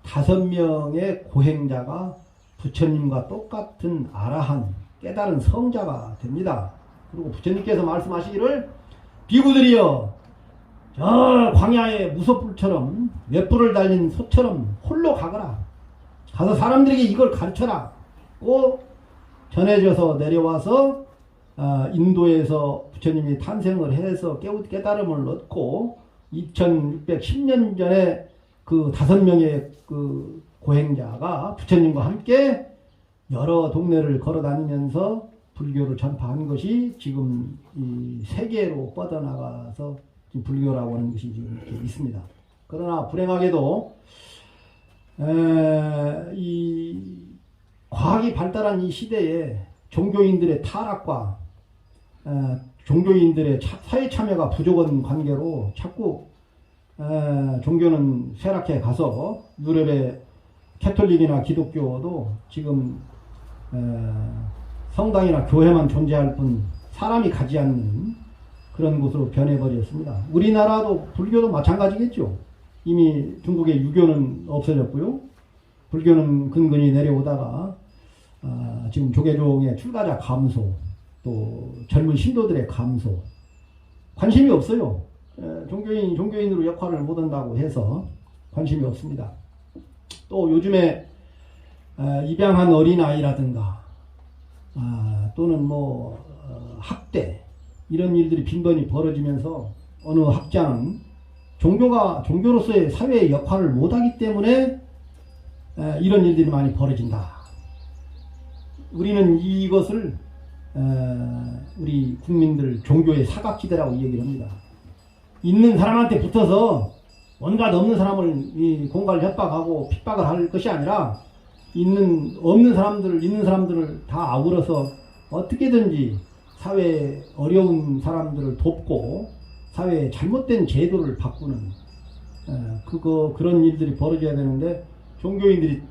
5명의 고행자가 부처님과 똑같은 아라한 깨달은 성자가 됩니다. 그리고 부처님께서 말씀하시기를 비구들이여 저 광야의 무소불처럼 맷불을 달린 소처럼 홀로 가거라. 가서 사람들에게 이걸 가르쳐라. 고 전해져서 내려와서 인도에서 부처님이 탄생을 해서 깨달음을 얻고 2610년 전에 그 5명의 그 고행자가 부처님과 함께 여러 동네를 걸어 다니면서 불교를 전파한 것이 지금 이 세계로 뻗어나가서 지금 불교라고 하는 것이 지금 이렇게 있습니다. 그러나 불행하게도 이 과학이 발달한 이 시대에 종교인들의 타락과 종교인들의 사회 참여가 부족한 관계로 자꾸 종교는 쇠락해 가서 유럽의 캐톨릭이나 기독교도 지금 성당이나 교회만 존재할 뿐 사람이 가지 않는 그런 곳으로 변해버렸습니다. 우리나라도 불교도 마찬가지겠죠. 이미 중국의 유교는 없어졌고요. 불교는 근근히 내려오다가 지금 조계종의 출가자 감소, 또 젊은 신도들의 감소, 관심이 없어요. 종교인으로 역할을 못한다고 해서 관심이 없습니다. 또 요즘에 입양한 어린아이라든가 또는 뭐 학대 이런 일들이 빈번히 벌어지면서 어느 학자는 종교로서의 사회의 역할을 못하기 때문에 이런 일들이 많이 벌어진다. 우리는 이것을 우리 국민들 종교의 사각지대라고 얘기를 합니다. 있는 사람한테 붙어서 온갖 없는 사람을 공갈 협박하고 핍박을 할 것이 아니라 있는 사람들을 다 아우러서 어떻게든지 사회에 어려운 사람들을 돕고 사회에 잘못된 제도를 바꾸는 그런 일들이 벌어져야 되는데 종교인들이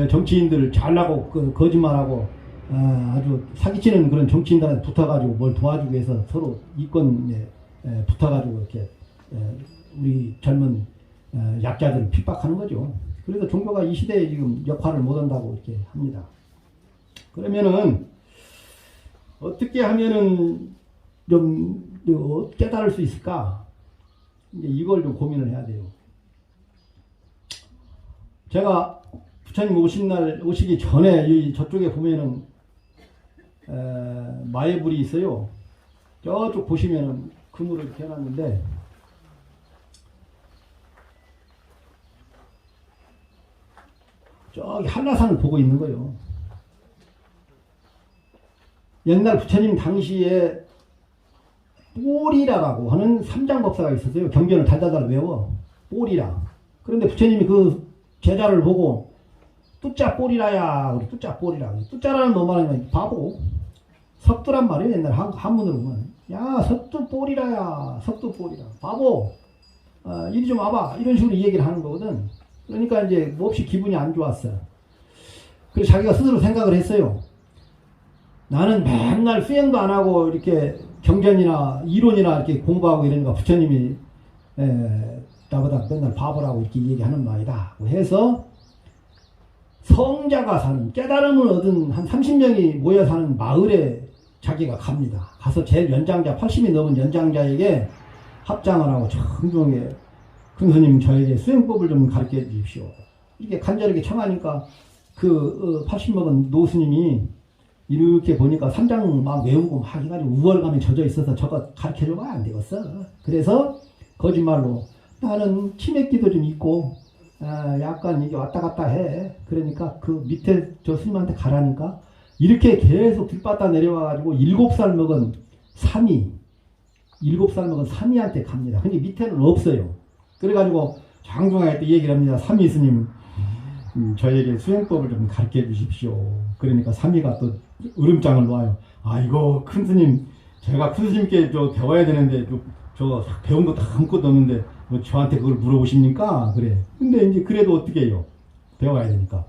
정치인들을 잘나고 거짓말하고 아주 사기치는 그런 정치인들한테 붙어가지고 뭘 도와주기 위해서 서로 이권에 붙어가지고 이렇게 우리 젊은 약자들을 핍박하는 거죠. 그래서 종교가 이 시대에 지금 역할을 못한다고 이렇게 합니다. 그러면은 어떻게 하면은 좀 깨달을 수 있을까? 이제 이걸 좀 고민을 해야 돼요. 제가 부처님 오시기 전에 저쪽에 보면은 마애불이 있어요. 저쪽 보시면은 그물을 이렇게 해놨는데 저기 한라산을 보고 있는 거예요. 옛날 부처님 당시에 뽀리라라고 하는 삼장법사가 있었어요. 경전을 달달달 외워. 뽀리라. 그런데 부처님이 그 제자를 보고 뚜짜 뽀리라야. 우리 뚜짜 뽀리라. 뚜짜라는 놈 말하면 바보. 석두란 말이에요. 옛날 한문으로 보면. 야 석두 뽀리라야. 석두 뽀리라. 바보. 이리 좀 와봐. 이런 식으로 얘기를 하는 거거든. 그러니까 이제 몹시 기분이 안 좋았어. 그래서 자기가 스스로 생각을 했어요. 나는 맨날 수행도 안 하고 이렇게 경전이나 이론이나 이렇게 공부하고 이러니까 부처님이 나보다 맨날 바보라고 이렇게 얘기하는 말이다 해서 성자가 사는 깨달음을 얻은 한 30명이 모여 사는 마을에 자기가 갑니다. 가서 제일 연장자 80이 넘은 연장자에게 합장을 하고 정중하게 큰 스님 저에게 수행법을 좀 가르쳐 주십시오. 이렇게 간절하게 청하니까 그 80 먹은 노스님이 이렇게 보니까 삼장 막 외우고 막 해가지고 우월감에 젖어 있어서 저거 가르쳐줘봐 안 되겠어. 그래서 거짓말로 나는 치맥기도 좀 있고 약간 이게 왔다 갔다 해. 그러니까 그 밑에 저 스님한테 가라니까 이렇게 계속 들받다 내려와가지고 7살 먹은 삼이 7살 먹은 삼이한테 갑니다. 근데 밑에는 없어요. 그래가지고 장중하게 또 얘기를 합니다. 삼이 스님 저에게 수행법을 좀 가르쳐 주십시오. 그러니까 삼이가 또 으름장을 놓아요. 이거 큰 스님 제가 큰 스님께 저 배워야 되는데 저 배운 것도 아무것도 없는데 뭐 저한테 그걸 물어보십니까? 그래. 근데 이제 그래도 어떻게 해요? 배워야 되니까.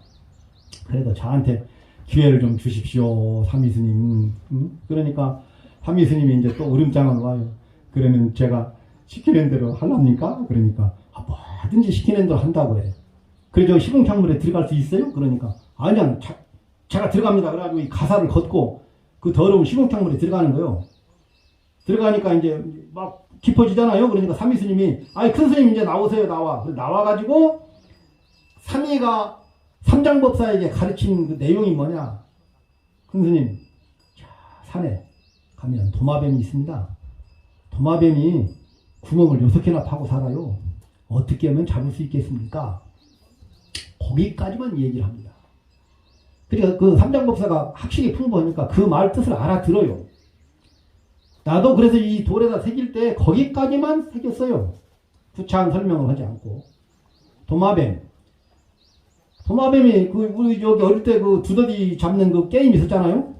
그래도 저한테 기회를 좀 주십시오. 삼이 스님. 그러니까 삼이 스님이 이제 또 으름장을 놓아요. 그러면 제가 시키는 대로 하랍니까? 그러니까 뭐든지 시키는 대로 한다고 해. 그래서 시궁창문에 들어갈 수 있어요? 그러니까 아니야 제가 들어갑니다. 그래가지고 이 가사를 걷고 그 더러운 시궁창문에 들어가는 거예요. 들어가니까 이제 막 깊어지잖아요. 그러니까 삼위 스님이 큰 스님 이제 나오세요. 나와가지고 삼위가 삼장법사에게 가르친 그 내용이 뭐냐. 큰 스님 산에 가면 도마뱀이 있습니다. 도마뱀이 구멍을 6개나 파고 살아요. 어떻게 하면 잡을 수 있겠습니까? 거기까지만 얘기를 합니다. 그러니까 그 삼장법사가 학식이 풍부하니까 그 말 뜻을 알아들어요. 나도 그래서 이 돌에다 새길 때 거기까지만 새겼어요. 구차한 설명을 하지 않고. 도마뱀이 우리 여기 어릴 때 그 두더지 잡는 그 게임 있었잖아요.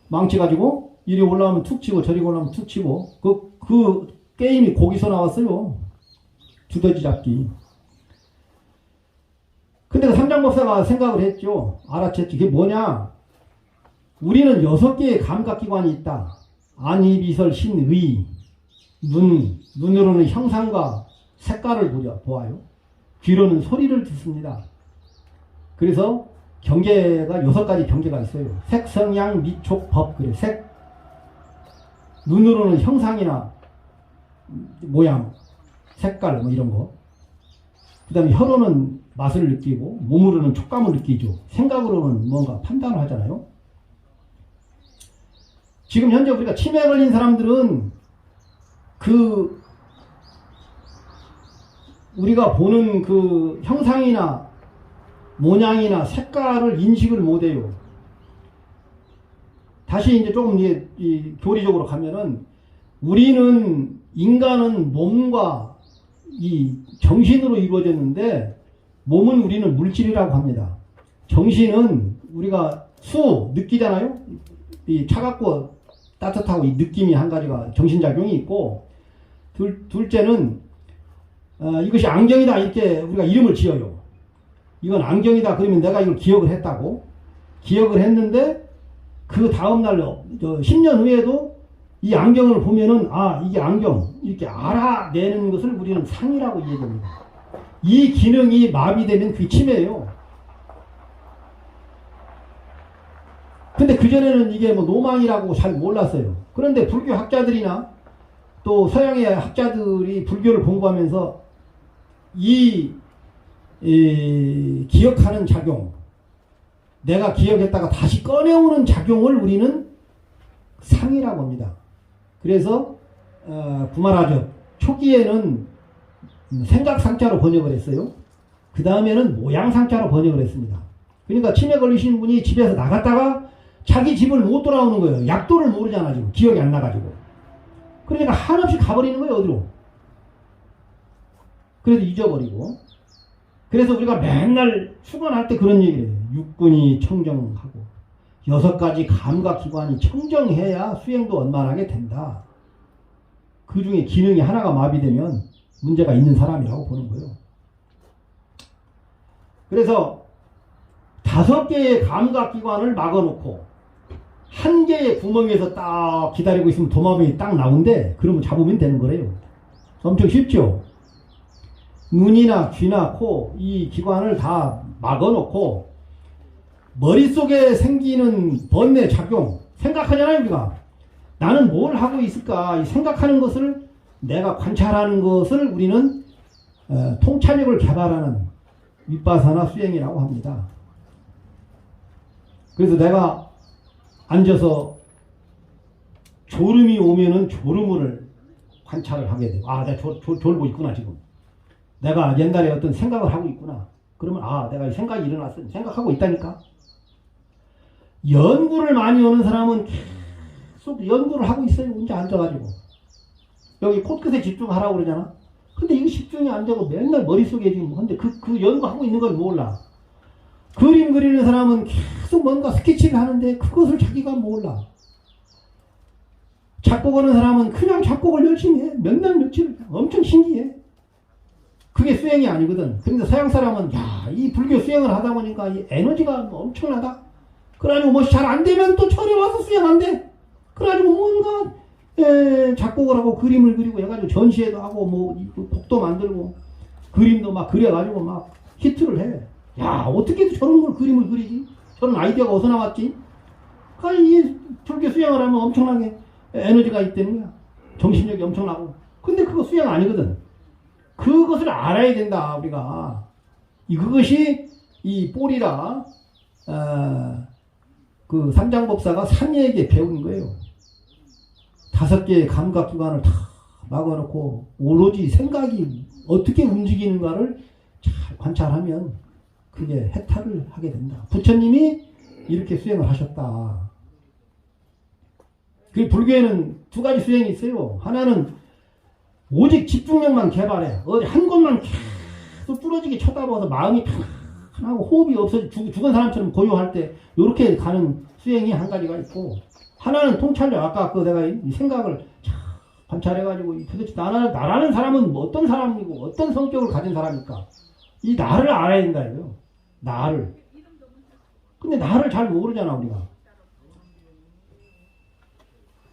망치 가지고 이리 올라오면 툭 치고 저리 올라오면 툭 치고 그 게임이 거기서 나왔어요. 두더지 잡기. 근데 그 삼장법사가 생각을 했죠. 알아챘죠. 이게 뭐냐? 우리는 6개의 감각기관이 있다. 안, 입, 이설, 신, 의. 눈으로는 형상과 색깔을 보아요. 귀로는 소리를 듣습니다. 그래서 경계가 6가지 경계가 있어요. 색, 성향, 미촉, 법. 그래. 눈으로는 형상이나 모양, 색깔 뭐 이런 거. 그 다음에 혀로는 맛을 느끼고 몸으로는 촉감을 느끼죠. 생각으로는 뭔가 판단을 하잖아요. 지금 현재 우리가 치매에 걸린 사람들은 우리가 보는 그 형상이나 모양이나 색깔을 인식을 못해요. 다시 이제 조금 이 교리적으로 가면은 인간은 몸과 이 정신으로 이루어졌는데 몸은 우리는 물질이라고 합니다. 정신은 우리가 느끼잖아요. 이 차갑고 따뜻하고 이 느낌이 한 가지가 정신작용이 있고 둘째는 이것이 안경이다 이렇게 우리가 이름을 지어요. 이건 안경이다 그러면 내가 이걸 기억을 했다고 기억을 했는데 그 다음날 10년 후에도 이 안경을 보면은 이게 안경 이렇게 알아내는 것을 우리는 상이라고 얘기합니다. 이 기능이 마비되면 그게 치매예요. 근데 그전에는 이게 뭐 노망이라고 잘 몰랐어요. 그런데 불교 학자들이나 또 서양의 학자들이 불교를 공부하면서 이 기억하는 작용, 내가 기억했다가 다시 꺼내오는 작용을 우리는 상이라고 합니다. 그래서 구마라저 초기에는 생각상자로 번역을 했어요. 그 다음에는 모양상자로 번역을 했습니다. 그러니까 치매 걸리신 분이 집에서 나갔다가 자기 집을 못 돌아오는 거예요. 약도를 모르잖아 지금. 기억이 안 나가지고. 그러니까 한없이 가버리는 거예요. 어디로. 그래서 잊어버리고. 그래서 우리가 맨날 수건할 때 그런 얘기를 해요. 육군이 청정하고 6가지 감각기관이 청정해야 수행도 원만하게 된다. 그 중에 기능이 하나가 마비되면 문제가 있는 사람이라고 보는 거예요. 그래서 5개의 감각기관을 막아놓고 1개의 구멍에서 딱 기다리고 있으면 도마뱀이 딱 나온대. 그러면 잡으면 되는 거래요. 엄청 쉽죠? 눈이나 귀나 코, 이 기관을 다 막아놓고 머릿속에 생기는 번뇌 작용 생각하잖아요. 우리가 나는 뭘 하고 있을까. 이 생각하는 것을 내가 관찰하는 것을 우리는 통찰력을 개발하는 윗바사나 수행이라고 합니다. 그래서 내가 앉아서 졸음이 오면은 졸음을 관찰을 하게 돼요. 아, 내가 졸고 있구나, 지금. 내가 옛날에 어떤 생각을 하고 있구나. 그러면, 아, 내가 이 생각이 일어났어. 생각하고 있다니까. 연구를 많이 하는 사람은 계속 연구를 하고 있어요. 혼자 앉아가지고. 여기 코끝에 집중하라고 그러잖아. 근데 이거 집중이 안 되고 맨날 머릿속에 지금, 근데 그 연구하고 있는 걸 몰라. 그림 그리는 사람은 계속 뭔가 스케치를 하는데 그것을 자기가 몰라. 작곡하는 사람은 그냥 작곡을 열심히 해. 몇 날 며칠 엄청 신기해. 그게 수행이 아니거든. 그런데 서양 사람은 야, 이 불교 수행을 하다 보니까 이 에너지가 엄청나다. 그래가지고 뭐 잘 안 되면 또 절에 와서 수행 안 돼. 그래가지고 뭔가 작곡을 하고 그림을 그리고 해가지고 전시회도 하고 뭐 곡도 만들고 그림도 막 그려가지고 막 히트를 해. 야, 어떻게 저런 걸 그림을 그리지? 저런 아이디어가 어디서 나왔지? 그러니까 이 불교 수행을 하면 엄청나게 에너지가 있다는 거야. 정신력이 엄청나고. 근데 그거 수행 아니거든. 그것을 알아야 된다, 우리가. 그것이 이 뽀리라, 그 삼장법사가 삼위에게 배운 거예요. 5개의 감각기관을 다 막아놓고 오로지 생각이 어떻게 움직이는가를 잘 관찰하면 그게 해탈을 하게 된다. 부처님이 이렇게 수행을 하셨다. 그 불교에는 2가지 수행이 있어요. 하나는 오직 집중력만 개발해. 어디 한 곳만 계속 뚫어지게 쳐다봐서 마음이 편하고 호흡이 없어져 죽은 사람처럼 고요할 때 이렇게 가는 수행이 한 가지가 있고, 하나는 통찰력. 아까 내가 이 생각을 관찰해가지고 도대체 나라는 사람은 뭐 어떤 사람이고 어떤 성격을 가진 사람일까? 이 나를 알아야 된다 이거요. 나를. 근데 나를 잘 모르잖아 우리가.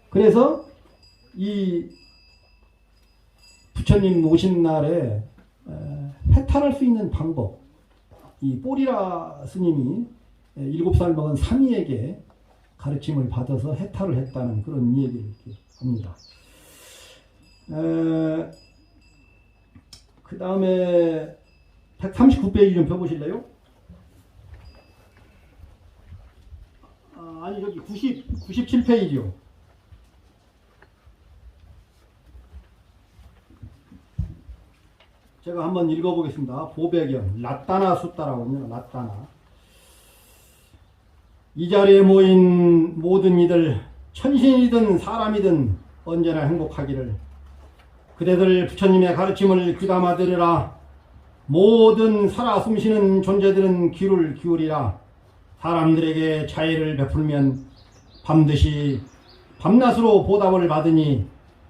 그래서 이 부처님 오신 날에 해탈할 수 있는 방법, 이 뽀리라 스님이 7살 먹은 삼이에게 가르침을 받아서 해탈을 했다는 그런 이야기를 합니다. 그 다음에 139페이지 좀 펴보실래요? 아니 여기 97페이지요. 제가 한번 읽어보겠습니다. 보배경 라따나 숫다라고 합니다. 라따나. 이 자리에 모인 모든 이들, 천신이든 사람이든 언제나 행복하기를. 그대들 부처님의 가르침을 귀담아 들으라. 모든 살아 숨쉬는 존재들은 귀를 기울이라. 사람들에게 자애를 베풀면 반드시 밤낮으로 보답을 받으니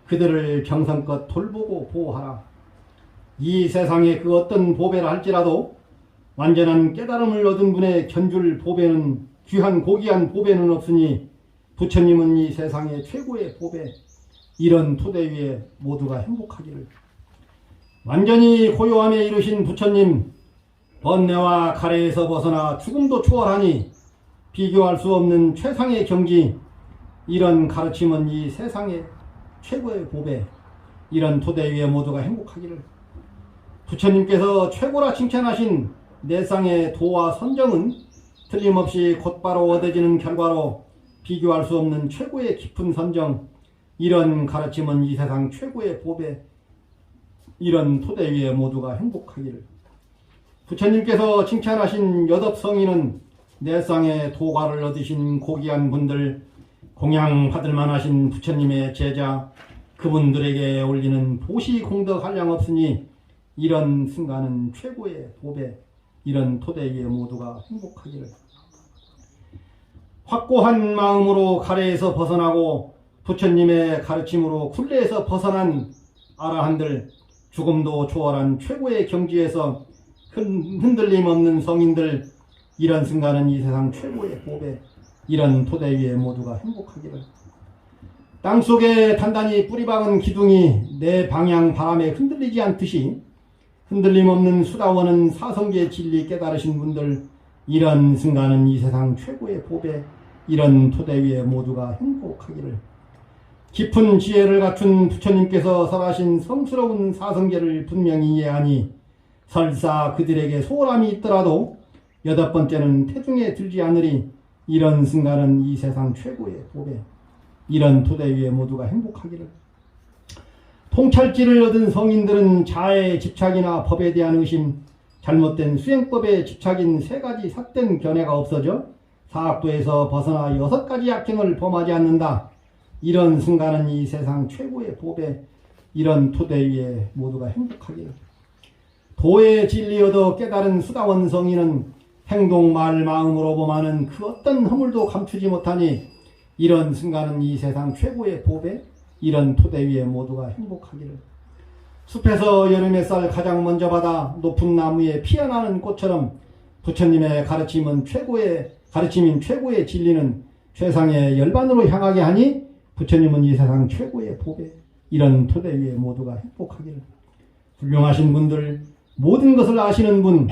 그들을 정성껏 돌보고 보호하라. 이 세상에 그 어떤 보배라 할지라도 완전한 깨달음을 얻은 분의 견줄 보배는, 귀한 고귀한 보배는 없으니 부처님은 이 세상의 최고의 보배, 이런 토대 위에 모두가 행복하기를. 완전히 고요함에 이르신 부처님, 번뇌와 가래에서 벗어나 죽음도 초월하니 비교할 수 없는 최상의 경지, 이런 가르침은 이 세상의 최고의 보배, 이런 토대 위에 모두가 행복하기를. 부처님께서 최고라 칭찬하신 내상의 도와 선정은 틀림없이 곧바로 얻어지는 결과로 비교할 수 없는 최고의 깊은 선정, 이런 가르침은 이 세상 최고의 보배, 이런 토대 위에 모두가 행복하기를. 부처님께서 칭찬하신 여덟성인은 내상의 도가를 얻으신 고귀한 분들, 공양받을 만하신 부처님의 제자, 그분들에게 올리는 보시 공덕 한량 없으니 이런 순간은 최고의 보배, 이런 토대 위에 모두가 행복하기를. 확고한 마음으로 가래에서 벗어나고 부처님의 가르침으로 굴레에서 벗어난 아라한들, 죽음도 초월한 최고의 경지에서 흔들림 없는 성인들, 이런 순간은 이 세상 최고의 보배, 이런 토대 위에 모두가 행복하기를. 땅속에 단단히 뿌리박은 기둥이 내 방향 바람에 흔들리지 않듯이 흔들림 없는 수다원은 사성계 진리 깨달으신 분들, 이런 순간은 이 세상 최고의 보배, 이런 토대 위에 모두가 행복하기를. 깊은 지혜를 갖춘 부처님께서 설하신 성스러운 사성계를 분명히 이해하니 설사 그들에게 소홀함이 있더라도 여덟 번째는 태중에 들지 않으리. 이런 순간은 이 세상 최고의 복에 이런 토대 위에 모두가 행복하기를. 통찰지를 얻은 성인들은 자아의 집착이나 법에 대한 의심, 잘못된 수행법에 집착인 세 가지 삿된 견해가 없어져 사학도에서 벗어나 6가지 악행을 범하지 않는다. 이런 순간은 이 세상 최고의 복에 이런 토대 위에 모두가 행복하기를. 도의 진리 얻어 깨달은 수다원 성인은 행동, 말, 마음으로 범하는 그 어떤 허물도 감추지 못하니 이런 순간은 이 세상 최고의 복에 이런 토대 위에 모두가 행복하기를. 숲에서 여름 햇살 가장 먼저 받아 높은 나무에 피어나는 꽃처럼 부처님의 가르침인 최고의 진리는 최상의 열반으로 향하게 하니 부처님은 이 세상 최고의 복에 이런 토대 위에 모두가 행복하기를. 훌륭하신 분들, 모든 것을 아시는 분,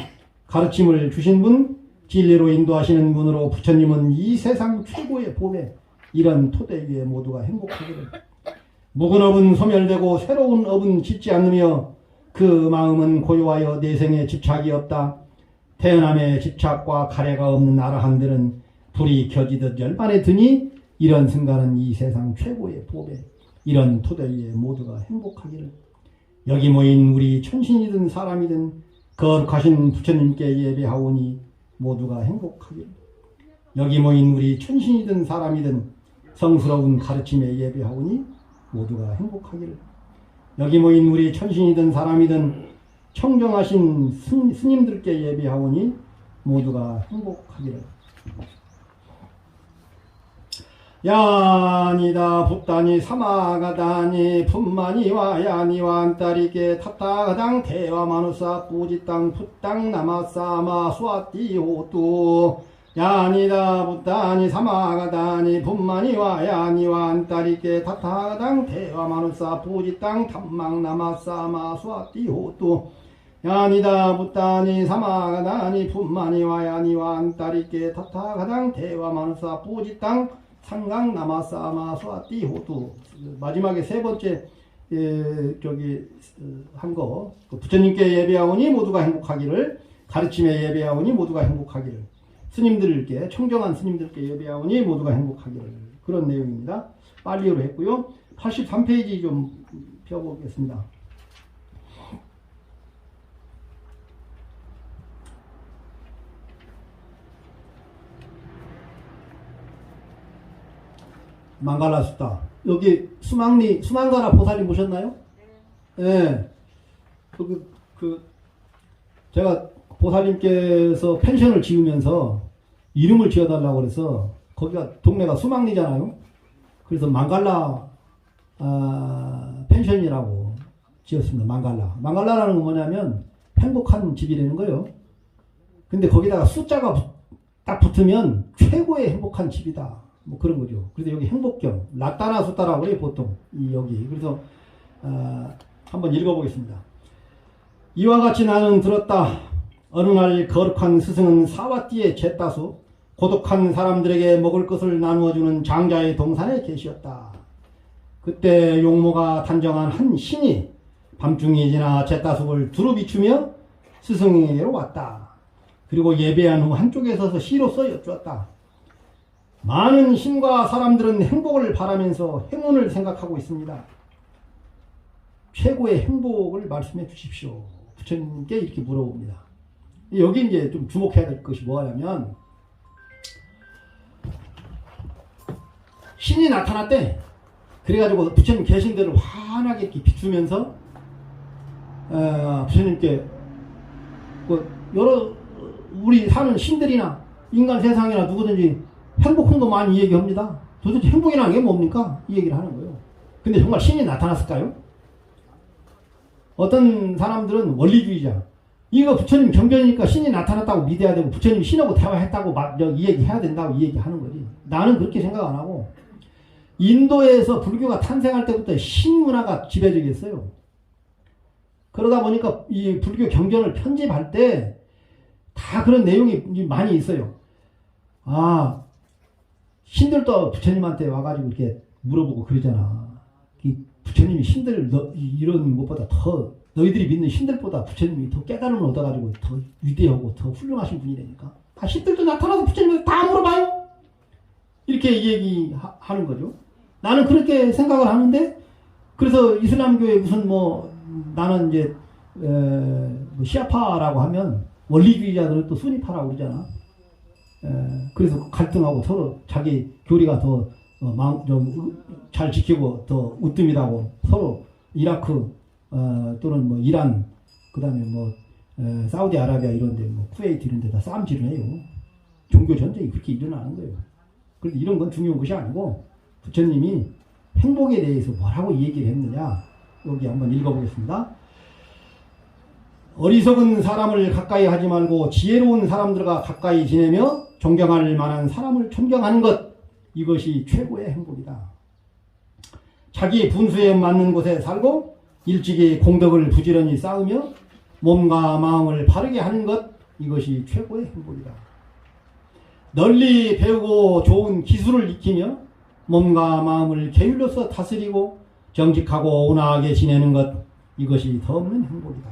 가르침을 주신 분, 진리로 인도하시는 분으로 부처님은 이 세상 최고의 복에 이런 토대 위에 모두가 행복하기를. 묵은 업은 소멸되고 새로운 업은 짓지 않으며 그 마음은 고요하여 내생에 집착이 없다. 태어남에 집착과 가래가 없는 아라한들은 불이 켜지듯 열반에 드니 이런 순간은 이 세상 최고의 복에 이런 토대 위에 모두가 행복하기를. 여기 모인 우리 천신이든 사람이든 거룩하신 부처님께 예배하오니 모두가 행복하기를. 여기 모인 우리 천신이든 사람이든 성스러운 가르침에 예배하오니 모두가 행복하기를. 여기 모인 우리 천신이든 사람이든 청정하신 스님들께 예배하오니 모두가 행복하기를. 야니다 붓다니 사마가다니 품마니와 야니와 안따리게 탑타가당 대와마누사 뿌지땅 풋땅 나마사마 수아띠호뚜. 야니다 붓다니 사마가다니 품마니와 야니와 안따리게 탑타가당 대와마누사 뿌지땅 탐망 나마사마 수아띠호뚜. 야니다 붓다니 사마가다니 품마니와 야니와 안따리게 탑타가당 대와마누사 뿌지땅 상강 나마사마 수아띠 호두. 마지막에 세 번째 한 거, 부처님께 예배하오니 모두가 행복하기를, 가르침에 예배하오니 모두가 행복하기를, 스님들께 청정한 스님들께 예배하오니 모두가 행복하기를, 그런 내용입니다. 빨리로 했고요. 83페이지 좀 펴보겠습니다. 망갈라 숫다. 여기 수망가라 보살님 보셨나요? 네. 제가 보살님께서 펜션을 지으면서 이름을 지어달라고 그래서 거기가 동네가 수망리잖아요. 그래서 망갈라 펜션이라고 지었습니다. 망갈라라는 건 뭐냐면 행복한 집이라는 거예요. 근데 거기다가 숫자가 딱 붙으면 최고의 행복한 집이다. 뭐 그런 거죠. 그래서 여기 행복경, 라따나 숫다라고 해요, 보통. 여기. 그래서, 한번 읽어보겠습니다. 이와 같이 나는 들었다. 어느 날 거룩한 스승은 사와띠의 제따수, 고독한 사람들에게 먹을 것을 나누어주는 장자의 동산에 계시었다. 그때 용모가 단정한 한 신이 밤중이 지나 제따수를 두루 비추며 스승에게로 왔다. 그리고 예배한 후 한쪽에 서서 시로써 여쭈었다. 많은 신과 사람들은 행복을 바라면서 행운을 생각하고 있습니다. 최고의 행복을 말씀해 주십시오. 부처님께 이렇게 물어봅니다. 여기 이제 좀 주목해야 될 것이 뭐냐면, 신이 나타났대. 그래가지고 부처님 계신 데를 환하게 이렇게 비추면서, 부처님께, 여러, 우리 사는 신들이나 인간 세상이나 누구든지 행복한 거 많이 얘기합니다. 도대체 행복이라는 게 뭡니까? 이 얘기를 하는 거예요. 근데 정말 신이 나타났을까요? 어떤 사람들은 원리주의자. 이거 부처님 경전이니까 신이 나타났다고 믿어야 되고 부처님 신하고 대화했다고 이 얘기 해야 된다고 이 얘기 하는 거지. 나는 그렇게 생각 안 하고, 인도에서 불교가 탄생할 때부터 신문화가 지배적이었어요. 그러다 보니까 이 불교 경전을 편집할 때 다 그런 내용이 많이 있어요. 신들도 부처님한테 와가지고 이렇게 물어보고 그러잖아. 부처님이 신들 이런 것보다 더 너희들이 믿는 신들보다 부처님이 더 깨달음을 얻어가지고 더 위대하고 더 훌륭하신 분이라니까. 신들도 나타나서 부처님한테 다 물어봐요. 이렇게 얘기하는 거죠. 나는 그렇게 생각을 하는데, 그래서 이슬람교에 무슨 나는 이제 시아파라고 하면 원리주의자들은 또 수니파라고 그러잖아. 그래서 갈등하고 서로 자기 교리가 더 잘 지키고 더 으뜸이라고 서로 이라크 또는 이란, 그 다음에 사우디아라비아 이런데 쿠웨이트 이런 데다 싸움질을 해요. 종교 전쟁이 그렇게 일어나는 거예요. 그런데 이런 건 중요한 것이 아니고 부처님이 행복에 대해서 뭐라고 얘기를 했느냐, 여기 한번 읽어보겠습니다. 어리석은 사람을 가까이 하지 말고 지혜로운 사람들과 가까이 지내며 존경할 만한 사람을 존경하는 것, 이것이 최고의 행복이다. 자기 분수에 맞는 곳에 살고 일찍이 공덕을 부지런히 쌓으며 몸과 마음을 바르게 하는 것, 이것이 최고의 행복이다. 널리 배우고 좋은 기술을 익히며 몸과 마음을 계율로서 다스리고 정직하고 온화하게 지내는 것, 이것이 더 없는 행복이다.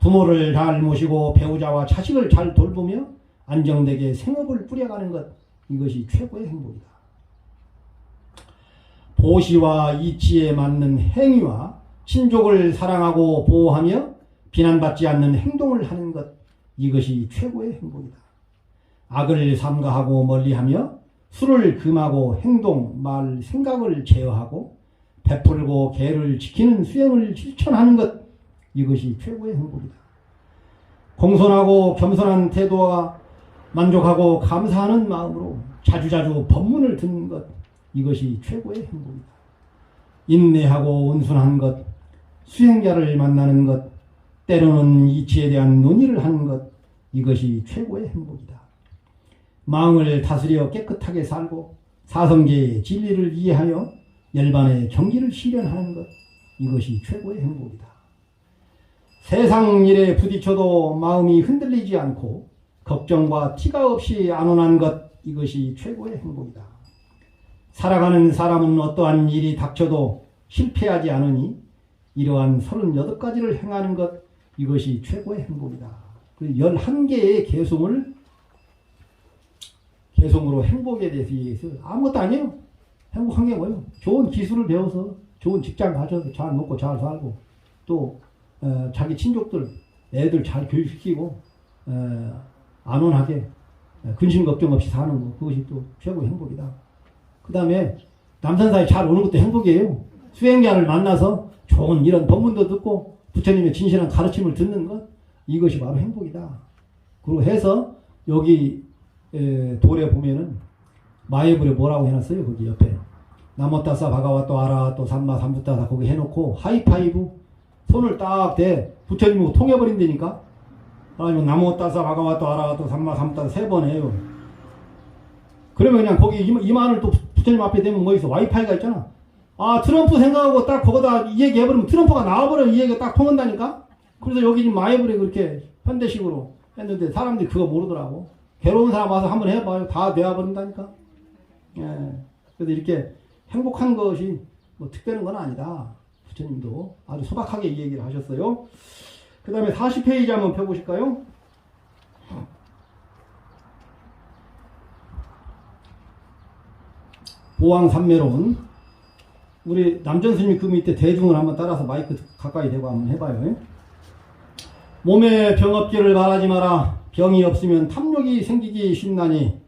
부모를 잘 모시고 배우자와 자식을 잘 돌보며 안정되게 생업을 꾸려가는 것, 이것이 최고의 행복이다. 보시와 이치에 맞는 행위와 친족을 사랑하고 보호하며 비난받지 않는 행동을 하는 것, 이것이 최고의 행복이다. 악을 삼가하고 멀리하며 술을 금하고 행동, 말, 생각을 제어하고 베풀고 계를 지키는 수행을 실천하는 것, 이것이 최고의 행복이다. 공손하고 겸손한 태도와 만족하고 감사하는 마음으로 자주자주 법문을 듣는 것, 이것이 최고의 행복이다. 인내하고 온순한 것, 수행자를 만나는 것, 때로는 이치에 대한 논의를 하는 것, 이것이 최고의 행복이다. 마음을 다스려 깨끗하게 살고 사성계의 진리를 이해하여 열반의 경기를 실현하는 것, 이것이 최고의 행복이다. 세상 일에 부딪혀도 마음이 흔들리지 않고 걱정과 티가 없이 안온한 것, 이것이 최고의 행복이다. 살아가는 사람은 어떠한 일이 닥쳐도 실패하지 않으니 이러한 38가지를 행하는 것, 이것이 최고의 행복이다. 11개의 개성으로 행복에 대해서 얘기해서 아무것도 아니에요. 행복한 게 뭐예요? 좋은 기술을 배워서 좋은 직장 가져서 잘 먹고 잘 살고 또 자기 친족들 애들 잘 교육시키고 안온하게 근심 걱정 없이 사는 거, 그것이 또 최고의 행복이다. 그 다음에 남산사에 잘 오는 것도 행복이에요. 수행자를 만나서 좋은 이런 법문도 듣고 부처님의 진실한 가르침을 듣는 것, 이것이 바로 행복이다. 그리고 해서 여기 돌에 보면은 마예불에 뭐라고 해놨어요? 거기 옆에 나모따사 바가와또 아라또 삼마 삼부따사 거기 해놓고 하이파이브 손을 딱 대 부처님하고 통해버린다니까. 아니면 나모따사 바가와또 아라또 삼마 삼부따사 3번 해요. 그러면 그냥 거기 이만을 또 부처님 앞에 대면 뭐 있어? 와이파이가 있잖아. 아, 트럼프 생각하고 딱 거기다 이 얘기 해버리면 트럼프가 나와버리면 이 얘기가 딱 통한다니까? 그래서 여기 지금 마예불에 그렇게 현대식으로 했는데 사람들이 그거 모르더라고. 괴로운 사람 와서 한번 해봐요. 다 되어버린다니까. 예. 그래서 이렇게 행복한 것이 뭐 특별한 건 아니다. 부처님도 아주 소박하게 이 얘기를 하셨어요. 그 다음에 40페이지 한번 펴보실까요? 보왕삼매론. 우리 남전 스님이 그 밑에 대중을 한번 따라서 마이크 가까이 대고 한번 해봐요. 몸에 병 없기를 바라지 마라. 병이 없으면 탐욕이 생기기 쉽나니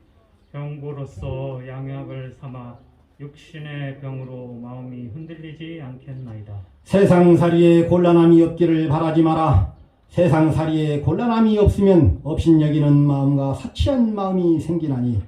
병고로서 양약을 삼아 육신의 병으로 마음이 흔들리지 않겠나이다. 세상살이에 곤란함이 없기를 바라지 마라. 세상살이에 곤란함이 없으면 업신여기는 마음과 사치한 마음이 생기나니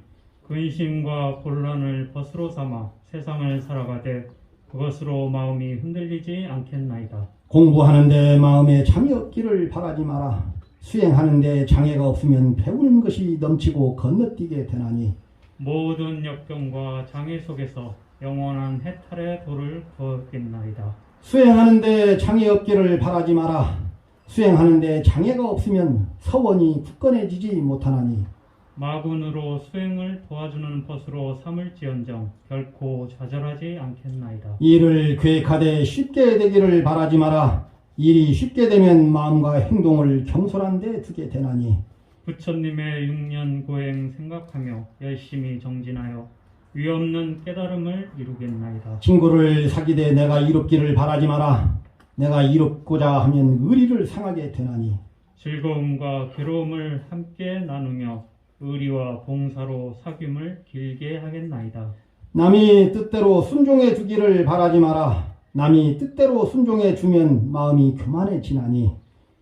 근심과 곤란을 벗으로 삼아 세상을 살아가되 그것으로 마음이 흔들리지 않겠나이다. 공부하는데 마음에 장애 없기를 바라지 마라. 수행하는데 장애가 없으면 배우는 것이 넘치고 건너뛰게 되나니 모든 역경과 장애 속에서 영원한 해탈의 도를 구하겠나이다. 수행하는데 장애 없기를 바라지 마라. 수행하는데 장애가 없으면 서원이 굳건해지지 못하나니 마군으로 수행을 도와주는 벗으로 삼을지언정 결코 좌절하지 않겠나이다. 일을 계획하되 쉽게 되기를 바라지 마라. 일이 쉽게 되면 마음과 행동을 경솔한 데 두게 되나니 부처님의 6년 고행 생각하며 열심히 정진하여 위없는 깨달음을 이루겠나이다. 친구를 사귀되 내가 이롭기를 바라지 마라. 내가 이롭고자 하면 의리를 상하게 되나니 즐거움과 괴로움을 함께 나누며 의리와 봉사로 사귐을 길게 하겠나이다. 남이 뜻대로 순종해 주기를 바라지 마라. 남이 뜻대로 순종해 주면 마음이 교만해지나니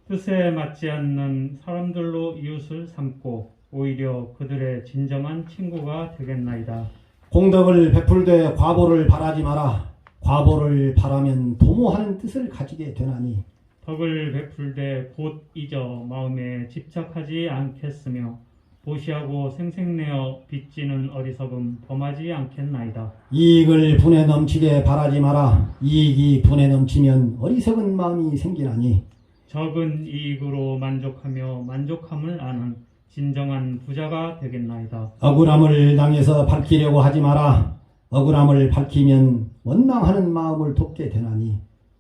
뜻에 맞지 않는 사람들로 이웃을 삼고 오히려 그들의 진정한 친구가 되겠나이다. 공덕을 베풀되 과보를 바라지 마라. 과보를 바라면 도모하는 뜻을 가지게 되나니 덕을 베풀되 곧 잊어 마음에 집착하지 않겠으며 보시하고 생색내어 빚지는 어리석음 범하지 않겠나이다. 이익을 분에 넘치게 바라지 마라. 이익이 분에 넘치면 어리석은 마음이 생기나니 적은 이익으로 만족하며 만족함을 아는 진정한 부자가 되겠나이다. 억울함을 당해서 밝히려고 하지 마라. 억울함을 밝히면 원망하는 마음을 돕게 되나니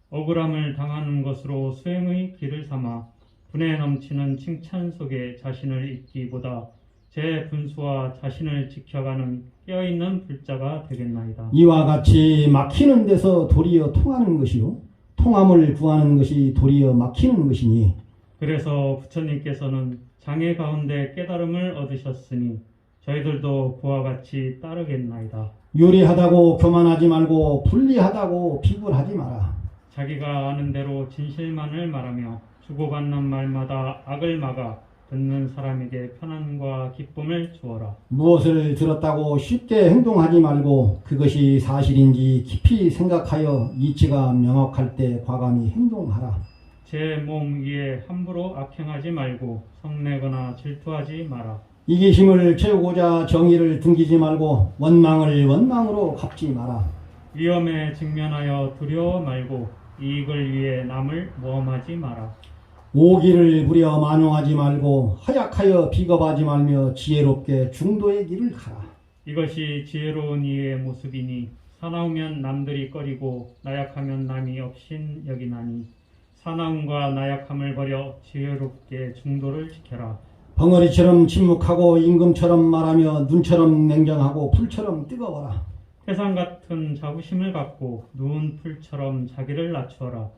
억울함을 당하는 것으로 수행의 길을 삼아 분에 넘치는 칭찬 속에 자신을 잊기보다 제 분수와 자신을 지켜가는 깨어있는 불자가 되겠나이다. 이와 같이 막히는 데서 도리어 통하는 것이요 통함을 구하는 것이 도리어 막히는 것이니 그래서 부처님께서는 장애 가운데 깨달음을 얻으셨으니 저희들도 그와 같이 따르겠나이다. 유리하다고 교만하지 말고 불리하다고 비굴하지 마라. 자기가 아는 대로 진실만을 말하며 주고받는 말마다 악을 막아 듣는 사람에게 편안과 기쁨을 주어라. 무엇을 들었다고 쉽게 행동하지 말고 그것이 사실인지 깊이 생각하여 이치가 명확할 때 과감히 행동하라. 제 몸 위에 함부로 악행하지 말고 성내거나 질투하지 마라. 이기심을 채우고자 정의를 등기지 말고 원망을 원망으로 갚지 마라. 위험에 직면하여 두려워 말고 이익을 위해 남을 모험하지 마라. 오기를 부려 만용하지 말고 허약하여 비겁하지 말며 지혜롭게 중도의 길을 가라. 이것이 지혜로운 이의 모습이니 사나우면 남들이 꺼리고 나약하면 남이 업신 여기나니 사나움과 나약함을 버려 지혜롭게 중도를 지켜라. 벙어리처럼 침묵하고 임금처럼 말하며 눈처럼 냉정하고 풀처럼 뜨거워라. 태산 같은 자부심을 갖고 누운 풀처럼 자기를 낮추어라.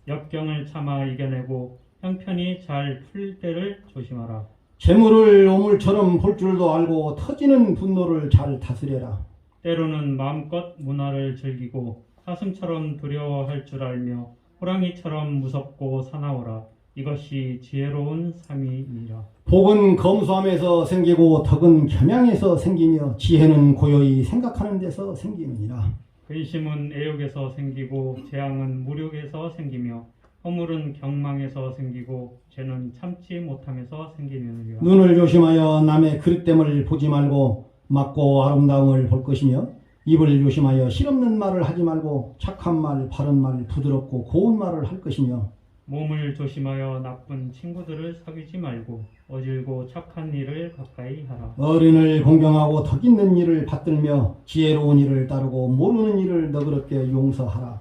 역경을 참아 이겨내고 형편이 잘 풀 때를 조심하라. 재물을 오물처럼 볼 줄도 알고 터지는 분노를 잘 다스려라. 때로는 마음껏 문화를 즐기고 사슴처럼 두려워할 줄 알며 호랑이처럼 무섭고 사나워라. 이것이 지혜로운 삶이니라. 복은 검소함에서 생기고 덕은 겸양에서 생기며 지혜는 고요히 생각하는 데서 생기느니라. 근심은 애욕에서 생기고 재앙은 무력에서 생기며 허물은 경망에서 생기고 죄는 참지 못함에서 생기느니라. 눈을 조심하여 남의 그릇됨을 보지 말고 맑고 아름다움을 볼 것이며 입을 조심하여 실없는 말을 하지 말고 착한 말, 바른 말, 부드럽고 고운 말을 할 것이며 몸을 조심하여 나쁜 친구들을 사귀지 말고 어질고 착한 일을 가까이 하라. 어른을 공경하고 덕 있는 일을 받들며 지혜로운 일을 따르고 모르는 일을 너그럽게 용서하라.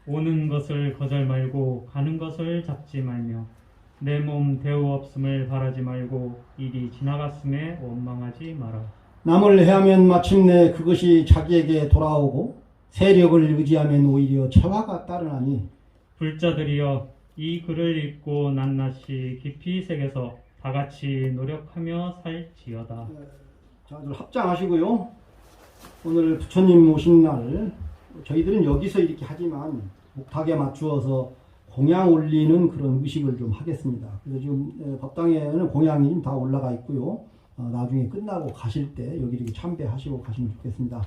오는 것을 거절 말고 가는 것을 잡지 말며 내 몸 대우 없음을 바라지 말고 일이 지나갔음에 원망하지 마라. 남을 해하면 마침내 그것이 자기에게 돌아오고 세력을 의지하면 오히려 재화가 따르나니 불자들이여 이 글을 읽고 낱낱이 깊이 새겨서 다같이 노력하며 살지어다. 자들 합장하시고요. 오늘 부처님 오신 날 저희들은 여기서 이렇게 하지만 목탁에 맞추어서 공양 올리는 그런 의식을 좀 하겠습니다. 그래서 지금 법당에는 공양이 좀 다 올라가 있고요. 나중에 끝나고 가실 때 여기 이렇게 참배하시고 가시면 좋겠습니다.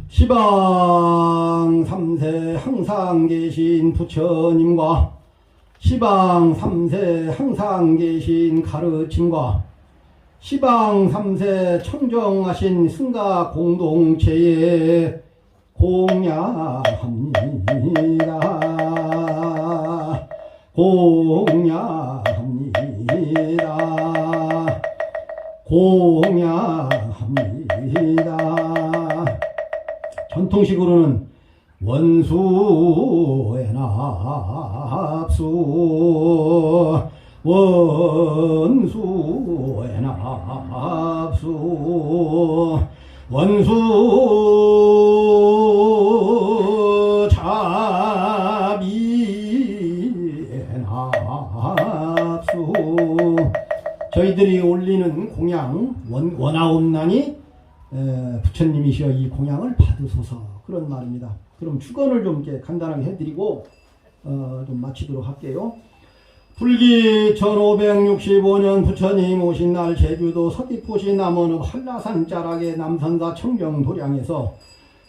시방 3세 항상 계신 부처님과 시방 3세 항상 계신 가르침과 시방 3세 청정하신 승가 공동체에 공양합니다. 공양합니다. 공양합니다. 원수의 납수 원수의 납수 원수 자비의 납수. 저희들이 올리는 공양 원하옵나니 부처님이시여 이 공양을 받으소서, 그런 말입니다. 그럼 축언을 좀 이렇게 간단하게 해드리고 좀 마치도록 할게요. 불기 1565년 부처님 오신 날 제주도 서귀포시 남원읍 한라산 자락의 남선사 청정도량에서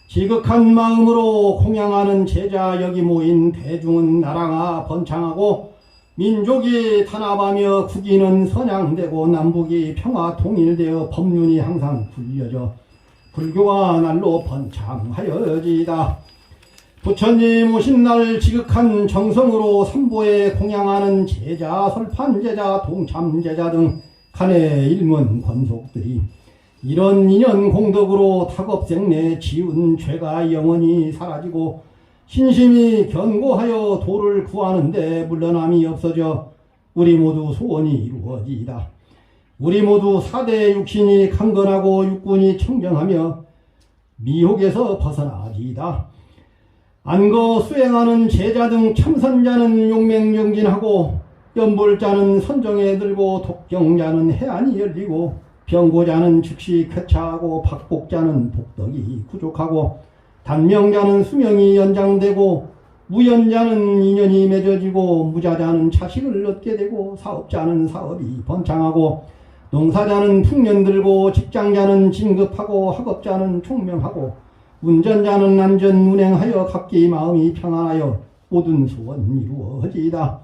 지극한 마음으로 공양하는 제자 여기 모인 대중은 나라가 번창하고 민족이 탄압하며 국인은 선양되고 남북이 평화 통일되어 법륜이 항상 굴려져 불교가 날로 번창하여지이다. 부처님 오신 날 지극한 정성으로 삼보에 공양하는 제자, 설판제자, 동참제자 등 간의 일문 권속들이 이런 인연 공덕으로 탁업생내 지은 죄가 영원히 사라지고 신심이 견고하여 도를 구하는데 물러남이 없어져 우리 모두 소원이 이루어지이다. 우리 모두 4대 육신이 강건하고 육군이 청정하며 미혹에서 벗어나지이다. 안거 수행하는 제자 등 참선자는 용맹정진하고 연불자는 선정에 들고 독경자는 해안이 열리고 병고자는 즉시 쾌차하고 박복자는 복덕이 부족하고 단명자는 수명이 연장되고 무연자는 인연이 맺어지고 무자자는 자식을 얻게 되고 사업자는 사업이 번창하고 농사자는 풍년 들고 직장자는 진급하고 학업자는 총명하고 운전자는 안전 운행하여 각기 마음이 평안하여 모든 소원 이루어지이다.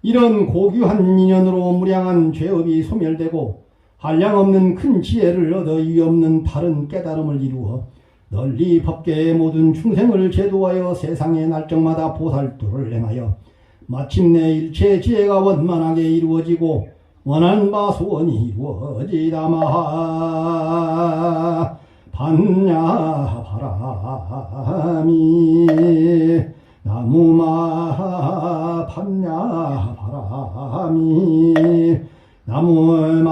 이런 고귀한 인연으로 무량한 죄업이 소멸되고 한량없는 큰 지혜를 얻어 이없는 바른 깨달음을 이루어 널리 법계의 모든 충생을 제도하여 세상의 날정마다 보살도를 행하여 마침내 일체 지혜가 원만하게 이루어지고 원한 바 소원이 이루어지다. 마하 반야 바람이 나무마 반야 바람이 나무마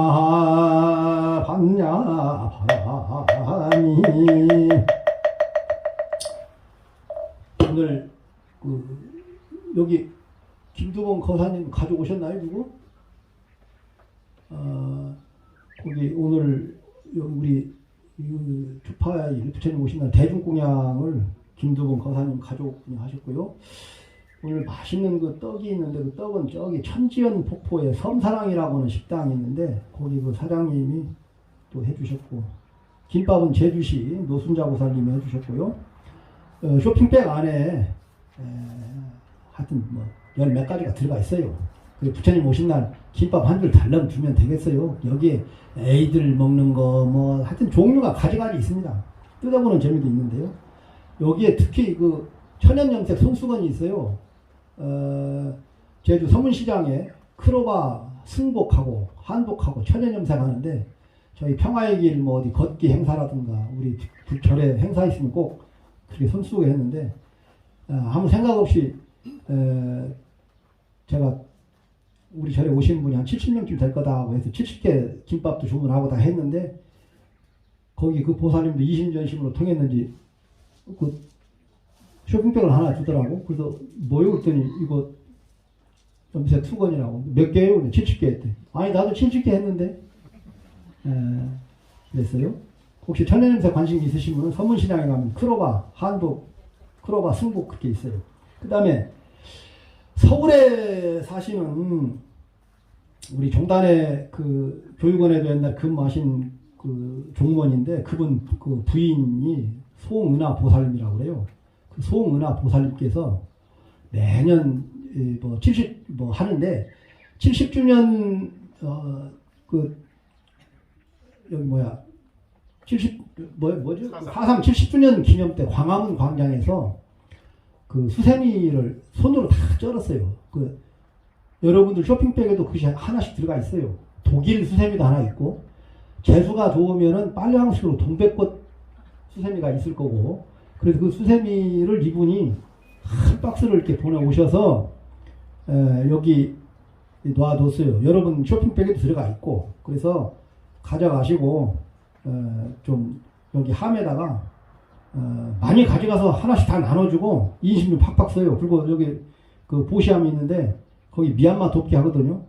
반야 바람이. 오늘 여기 김두봉 거사님 가져오셨나요? 누구? 거기 오늘 우리 주파의 부처님 오신 날 대중공양을 김두봉 거사님 가족분이 하셨고요. 오늘 맛있는 그 떡이 있는데 그 떡은 저기 천지연 폭포에 섬사랑이라고 하는 식당이 있는데 거기 그 사장님이 또 해주셨고, 김밥은 제주시 노순자 보살님이 해주셨고요. 쇼핑백 안에 하여튼 뭐 열 몇 가지가 들어가 있어요. 그 부처님 오신 날 김밥 한 줄 달랑 주면 되겠어요. 여기에 애들 먹는 거 뭐 하여튼 종류가 가지가지 있습니다. 뜯어보는 재미도 있는데요. 여기에 특히 그 천연염색 손수건이 있어요. 제주 서문시장에 크로바 승복하고 한복하고 천연염색 하는데 저희 평화의 길 뭐 어디 걷기 행사라든가 우리 절에 행사 있으면 꼭 그렇게 손수고 했는데 아무 생각 없이 제가 우리 절에 오신 분이 한 70명쯤 될 거다 해서 70개 김밥도 주문하고 다 했는데 거기 그 보살님도 이심전심으로 통했는지 그 쇼핑백을 하나 주더라고. 그래서 뭐요? 그랬더니 이거 염색 수건이라고. 몇 개예요? 70개 했대. 아니 나도 70개 했는데 그랬어요. 혹시 천연염색 관심 있으시면 서문시장에 가면 크로바, 한복, 크로바, 승복 그렇게 있어요. 그 다음에 서울에 사시는 우리 종단의 그 교육원에도 옛날 근무하신 그 종원인데 그분 그 부인이 송은하 보살님이라고 그래요. 그 송은하 보살님께서 매년 뭐 70 뭐 하는데 70주년 그 여기 뭐야 70 뭐죠? 하삼 70주년 기념 때 광화문 광장에서 그 수세미를 손으로 다 쩔었어요. 그 여러분들 쇼핑백에도 그것이 하나씩 들어가 있어요. 독일 수세미도 하나 있고 재수가 좋으면은 빨간색으로 동백꽃 수세미가 있을 거고, 그래서 그 수세미를 이분이 한 박스를 이렇게 보내오셔서 여기 놔뒀어요. 여러분 쇼핑백에도 들어가 있고. 그래서 가져가시고 좀 여기 함에다가 많이 가져가서 하나씩 다 나눠주고 인심 좀 팍팍 써요. 그리고 여기 그 보시함이 있는데 거기 미얀마 돕기 하거든요.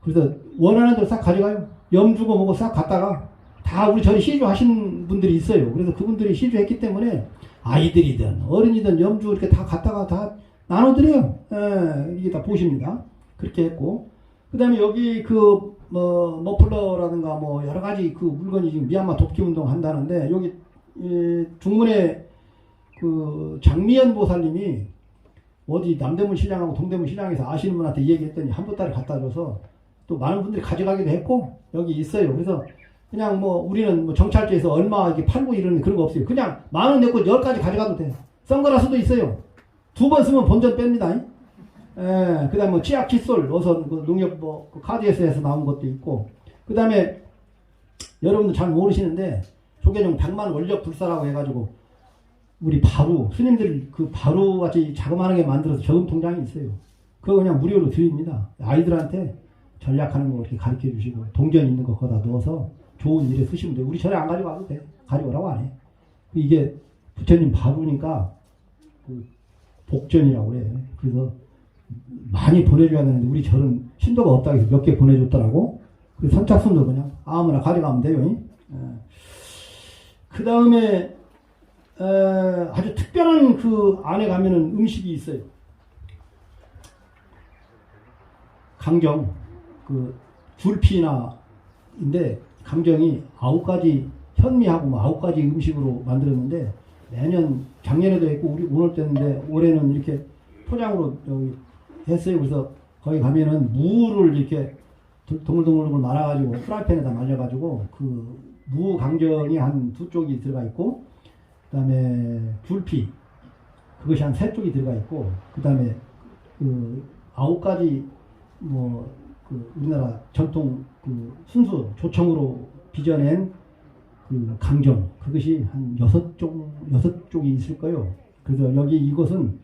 그래서 원하는 대로 싹 가져가요. 염 주고 뭐고 싹 갖다가 다 우리 절에 시주 하신 분들이 있어요. 그래서 그분들이 시주했기 때문에 아이들이든 어른이든 염주 이렇게 다 갖다가 다 나눠드려요. 이게 다 보십니다. 그렇게 했고, 그 다음에 여기 그 머플러라든가 뭐 여러 가지 그 물건이 지금 미얀마 돕기 운동 한다는데 여기 중문에 그 장미연 보살님이 어디 남대문 시장하고 동대문 시장에서 아시는 분한테 얘기했더니 한 보따리 갖다 줘서 또 많은 분들이 가져가기도 했고 여기 있어요. 그래서 그냥 뭐 우리는 뭐 정찰제에서 얼마 이렇게 팔고 이러는 그런 거 없어요. 그냥 10,000원 내고 10가지 가져가도 돼. 선글라스도 있어요. 2번 쓰면 본전 뺍니다. 그 다음에 뭐 치약 칫솔, 어선 그 농협 그 카드에서 나온 것도 있고, 그 다음에 여러분들 잘 모르시는데 조계종 100만 원력 불사라고 해가지고 우리 바루 스님들 그 바루 같이 자그마하게 만들어서 저금 통장이 있어요. 그거 그냥 무료로 드립니다. 아이들한테 전략하는 거 이렇게 가르쳐 주시고 동전 있는 거 거기다 넣어서 좋은 일에 쓰시면 돼요. 우리 절에 안 가져가도 돼. 가져오라고 안 해. 이게 부처님 바루니까 그 복전이라고 그래. 그래서 많이 보내줘야 되는데 우리 절은 신도가 없다고 해서 몇 개 보내줬더라고. 그래서 선착순도 그냥 아무나 가져가면 돼요. 그 다음에 아주 특별한 그 안에 가면은 음식이 있어요. 강정 그 줄피나인데 강정이 9가지 현미하고 뭐 9가지 음식으로 만들었는데 매년 작년에도 했고 우리 오늘 때인데 올해는 이렇게 포장으로 여기 했어요. 그래서 거기 가면은 무를 이렇게 동글동글 말아가지고 프라이팬에다 말려가지고 그 무 강정이 한 2쪽이 들어가 있고 그 다음에 줄피 그것이 한 3쪽이 들어가 있고 그 다음에 그 9가지 뭐 그 우리나라 전통 그 순수 조청으로 빚어낸 그 강정 그것이 한 6쪽이 있을 거예요. 그래서 여기 이곳은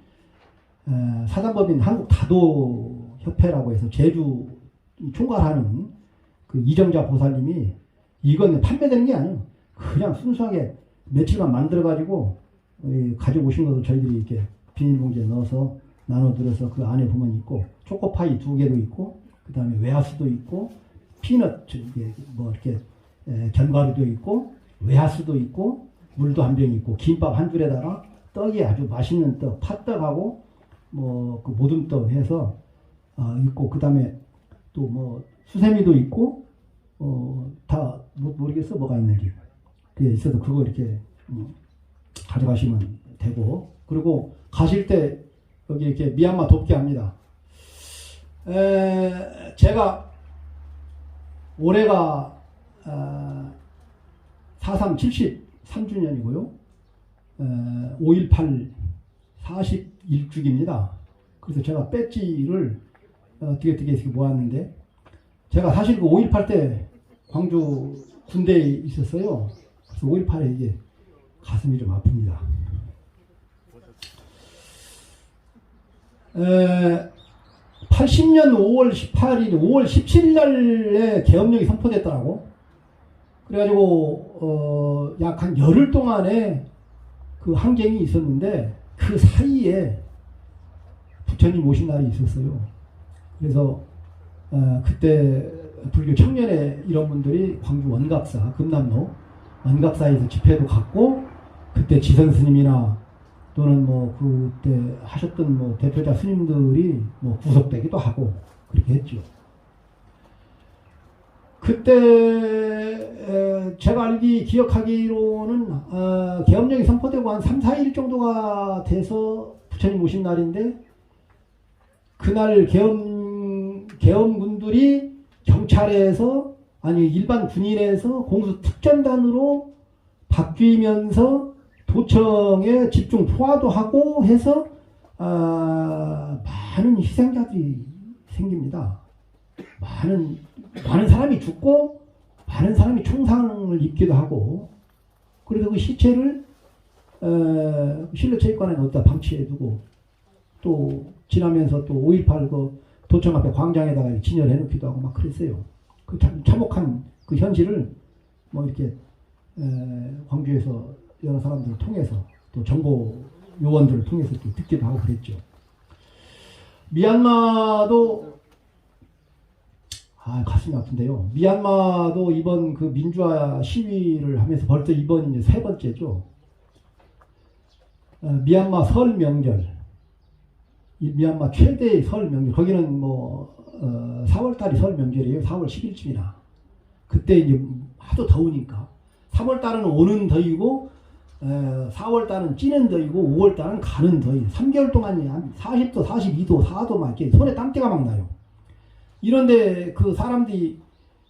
사단법인 한국다도협회라고 해서 제주 총괄하는 그 이정자 보살님이 이건 판매되는 게 아니에요. 그냥 순수하게 며칠만 만들어가지고 가져오신 것을 저희들이 이렇게 비닐봉지에 넣어서 나눠드려서 그 안에 보면 있고 초코파이 2개도 있고 그 다음에 웨하스도 있고 피넛 뭐 이렇게 견과류도 있고 웨하스도 있고 물도 한 병 있고 김밥 한 줄에다가 떡이 아주 맛있는 떡 팥떡하고 뭐 그 모둠떡 해서 있고 그 다음에 또 뭐 수세미도 있고 다 모르겠어 뭐가 있는지 그게 있어서 그거 이렇게 가져가시면 되고 그리고 가실 때 여기 이렇게 미얀마 돕기 합니다. 제가 올해가 4.3 73주년이고요. 5.18 41주기입니다. 그래서 제가 배지를 어떻게 모았는데 제가 사실 그 5.18 때 광주 군대에 있었어요. 그래서 5.18에 이게 가슴이 좀 아픕니다. 80년 5월 18일, 5월 17일 날에 계엄령이 선포됐더라고. 그래가지고 약 한 열흘 동안에 그 항쟁이 있었는데 그 사이에 부처님 오신 날이 있었어요. 그래서 그때 불교 청년회 이런 분들이 광주 원각사, 금남로 원각사에서 집회도 갔고 그때 지선 스님이나 또는 뭐 그때 하셨던 뭐 대표자 스님들이 뭐 구속되기도 하고 그렇게 했죠. 그때 제가 기억하기로는 계엄령이 선포되고 한 3, 4일 정도가 돼서 부처님 오신 날인데 그날 계엄군들이 경찰에서 아니 일반 군인에서 공수 특전단으로 바뀌면서 도청에 집중 포화도 하고 해서 많은 희생자들이 생깁니다. 많은 사람이 죽고 많은 사람이 총상을 입기도 하고 그래서 그 시체를 실내 체육관에 넣었다 방치해두고 또 지나면서 또 5.18 그 도청 앞에 광장에다가 진열해 놓기도 하고 막 그랬어요. 그 참혹한 그 현실을 뭐 이렇게 광주에서 여러 사람들을 통해서 또 정보 요원들을 통해서 또 듣기도 하고 그랬죠. 미얀마도 가슴이 아픈데요. 미얀마도 이번 그 민주화 시위를 하면서 벌써 이번 이제 세 번째죠. 미얀마 설 명절, 이 미얀마 최대의 설 명절, 거기는 뭐 4월달이 설 명절이에요. 4월 10일쯤이나. 그때 이제 하도 더우니까 3월달은 오는 더위고 4월달은 찌는 더위고 5월달은 가는 더위. 3개월 동안이 한 40도, 42도, 4도 막 이렇게 손에 땀띠가 막 나요. 이런데 그 사람들이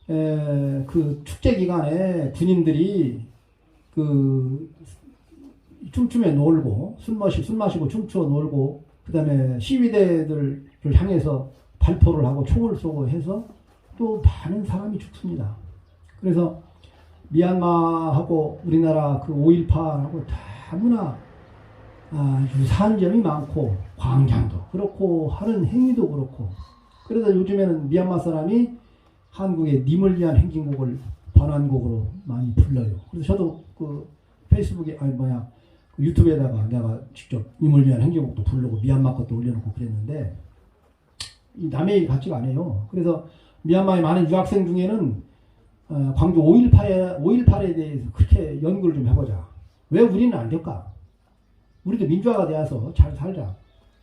그 축제 기간에 군인들이 그 춤추며 놀고 술 마시고 춤추어 놀고 그 다음에 시위대들을 향해서 발포를 하고 총을 쏘고 해서 또 많은 사람이 죽습니다. 그래서 미얀마하고 우리나라 그 5.18하고 다문화 유사한 점이 많고 광장도 그렇고 하는 행위도 그렇고 그래서 요즘에는 미얀마 사람이 한국의 님을 위한 행진곡을 번안곡으로 많이 불러요. 그래서 저도 그 페이스북에 그 유튜브에다가 내가 직접 님을 위한 행진곡도 부르고 미얀마 것도 올려놓고 그랬는데 이 남의 일 같지가 않아요. 그래서 미얀마의 많은 유학생 중에는 광주 5.18에 대해서 그렇게 연구를 좀 해보자. 왜 우리는 안 될까? 우리도 민주화가 되어서 잘 살자.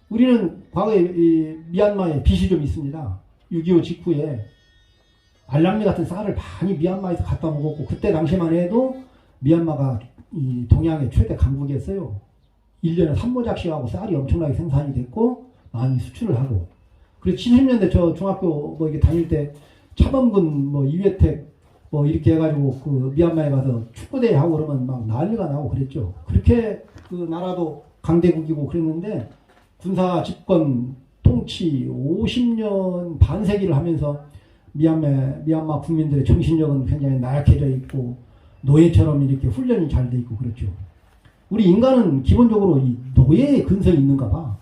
우리는 과거에 이 미얀마에 빚이 좀 있습니다. 6.25 직후에 알랑리 같은 쌀을 많이 미얀마에서 갖다 먹었고 그때 당시만 해도 미얀마가 이 동양의 최대 강국이었어요. 1년에 3모작씩 하고 쌀이 엄청나게 생산이 됐고 많이 수출을 하고 그래서 70년대 저 중학교 뭐 이게 다닐 때 차범근 뭐 이회택 뭐 이렇게 해가지고 그 미얀마에 가서 축구대회 하고 그러면 막 난리가 나고 그랬죠. 그렇게 그 나라도 강대국이고 그랬는데 군사 집권 통치 50년 반세기를 하면서 미얀마 국민들의 정신력은 굉장히 나약해져 있고 노예처럼 이렇게 훈련이 잘 돼 있고 그렇죠. 우리 인간은 기본적으로 이 노예의 근성이 있는가 봐.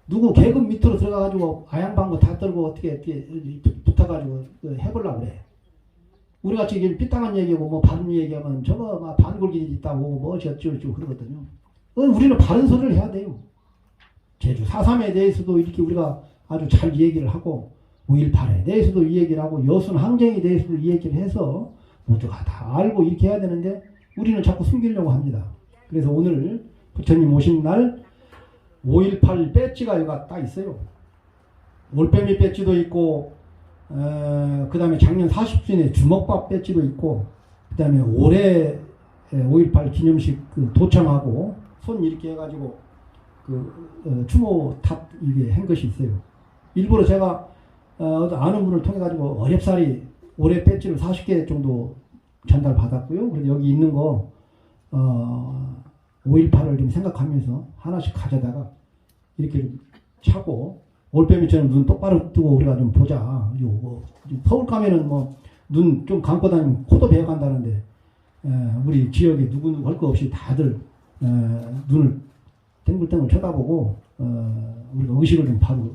누구 계급 밑으로 들어가가지고 아양방구 다 떨고 어떻게 붙어가지고 해보려고 그래. 우리 같이 삐딱한 얘기하고 뭐 바른 얘기하면 저거 막 반골기 있다고 뭐 어쩌고 그러거든요. 우리는 바른 소리를 해야 돼요. 제주 4.3에 대해서도 이렇게 우리가 아주 잘 얘기를 하고 5.18에 대해서도 이 얘기를 하고 여순 항쟁에 대해서도 이 얘기를 해서 모두가 다 알고 이렇게 해야 되는데 우리는 자꾸 숨기려고 합니다. 그래서 오늘 부처님 오신 날 5.18 배지가 여기가 딱 있어요. 올빼미 배지도 있고 그 다음에 작년 40주년에 주먹밥 배지도 있고 그 다음에 올해 5.18 기념식 그 도청하고 손 이렇게 해가지고 그 추모 탑 이게 한 것이 있어요. 일부러 제가 아는 분을 통해 가지고 어렵사리 올해 배지를 40개 정도 전달 받았고요. 그래서 여기 있는 거 5.18을 좀 생각하면서 하나씩 가져다가 이렇게 좀 차고 올빼미처럼 눈 똑바로 뜨고 우리가 좀 보자. 서울 가면은 뭐 눈 좀 감고 다니면 코도 베어간다는데 우리 지역에 누구 할 거 없이 다들 눈을 땡글땡글 쳐다보고 우리가 의식을 좀 바로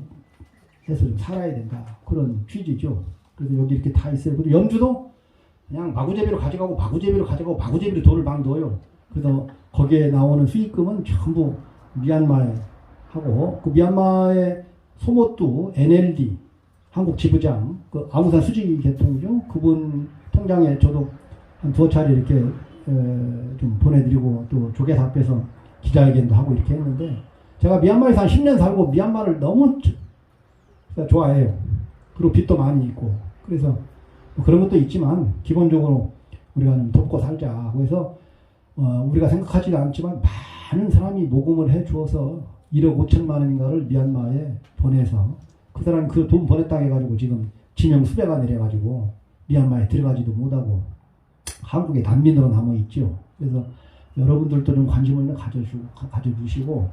해서 좀 살아야 된다. 그런 취지죠. 그래서 여기 이렇게 다 있어요. 그리고 연주도 그냥 마구제비로 마구제비로 돈을 막 넣어요. 그래서 거기에 나오는 수익금은 전부 미얀마에 하고 그 미얀마의 소모뚜 NLD 한국 지부장 그 아웅산 수지 계통이죠. 그분 통장에 저도 한 2차례 이렇게 좀 보내드리고 또 조개사 앞에서 기자회견도 하고 이렇게 했는데 제가 미얀마에서 한 10년 살고 미얀마를 너무 좋아해요. 그리고 빚도 많이 있고 그래서 뭐 그런 것도 있지만 기본적으로 우리가 좀 돕고 살자. 그래서 우리가 생각하지도 않지만 많은 사람이 모금을 해 주어서 1억 5천만 원인가를 미얀마에 보내서 그 사람이 그 돈 보냈다고 해가지고 지금 지명 수배가 내려가지고 미얀마에 들어가지도 못하고 한국에 난민으로 남아있죠. 그래서 여러분들도 좀 관심을 가져주시고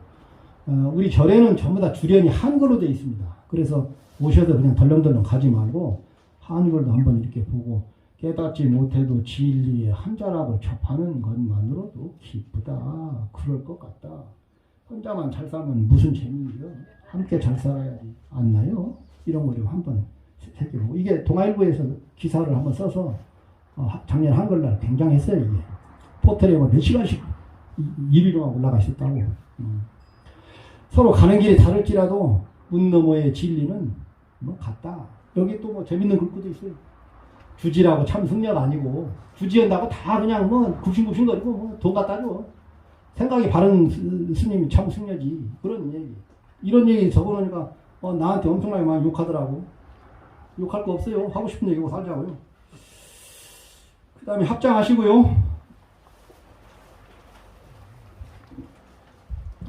우리 절에는 전부 다 주련이 한글로 되어 있습니다. 그래서 오셔서 그냥 덜렁덜렁 가지 말고 한글도 한번 이렇게 보고 깨닫지 못해도 진리의 한자락을 접하는 것만으로도 기쁘다. 그럴 것 같다. 혼자만 잘 살면 무슨 재미예요? 함께 잘 살아야지 않나요? 이런 거 좀 한번 새겨보고 이게 동아일보에서 기사를 한번 써서 작년 한글날 굉장했어요. 이게 포털에 몇 시간씩 1위로만 올라가 있었다고. 서로 가는 길이 다를지라도 문 너머의 진리는 뭐 같다. 여기 또 뭐 재밌는 글귀도 있어요. 주지라고 참 승려가 아니고 주지한다고 다 그냥 뭐 굽신굽신거리고 뭐 돈 갖다 줘. 생각이 바른 스님이 참 승려지. 그런 얘기. 이런 얘기 적어놓으니까 나한테 엄청나게 많이 욕하더라고. 욕할 거 없어요. 하고 싶은 얘기고 살자고요. 그 다음에 합장하시고요.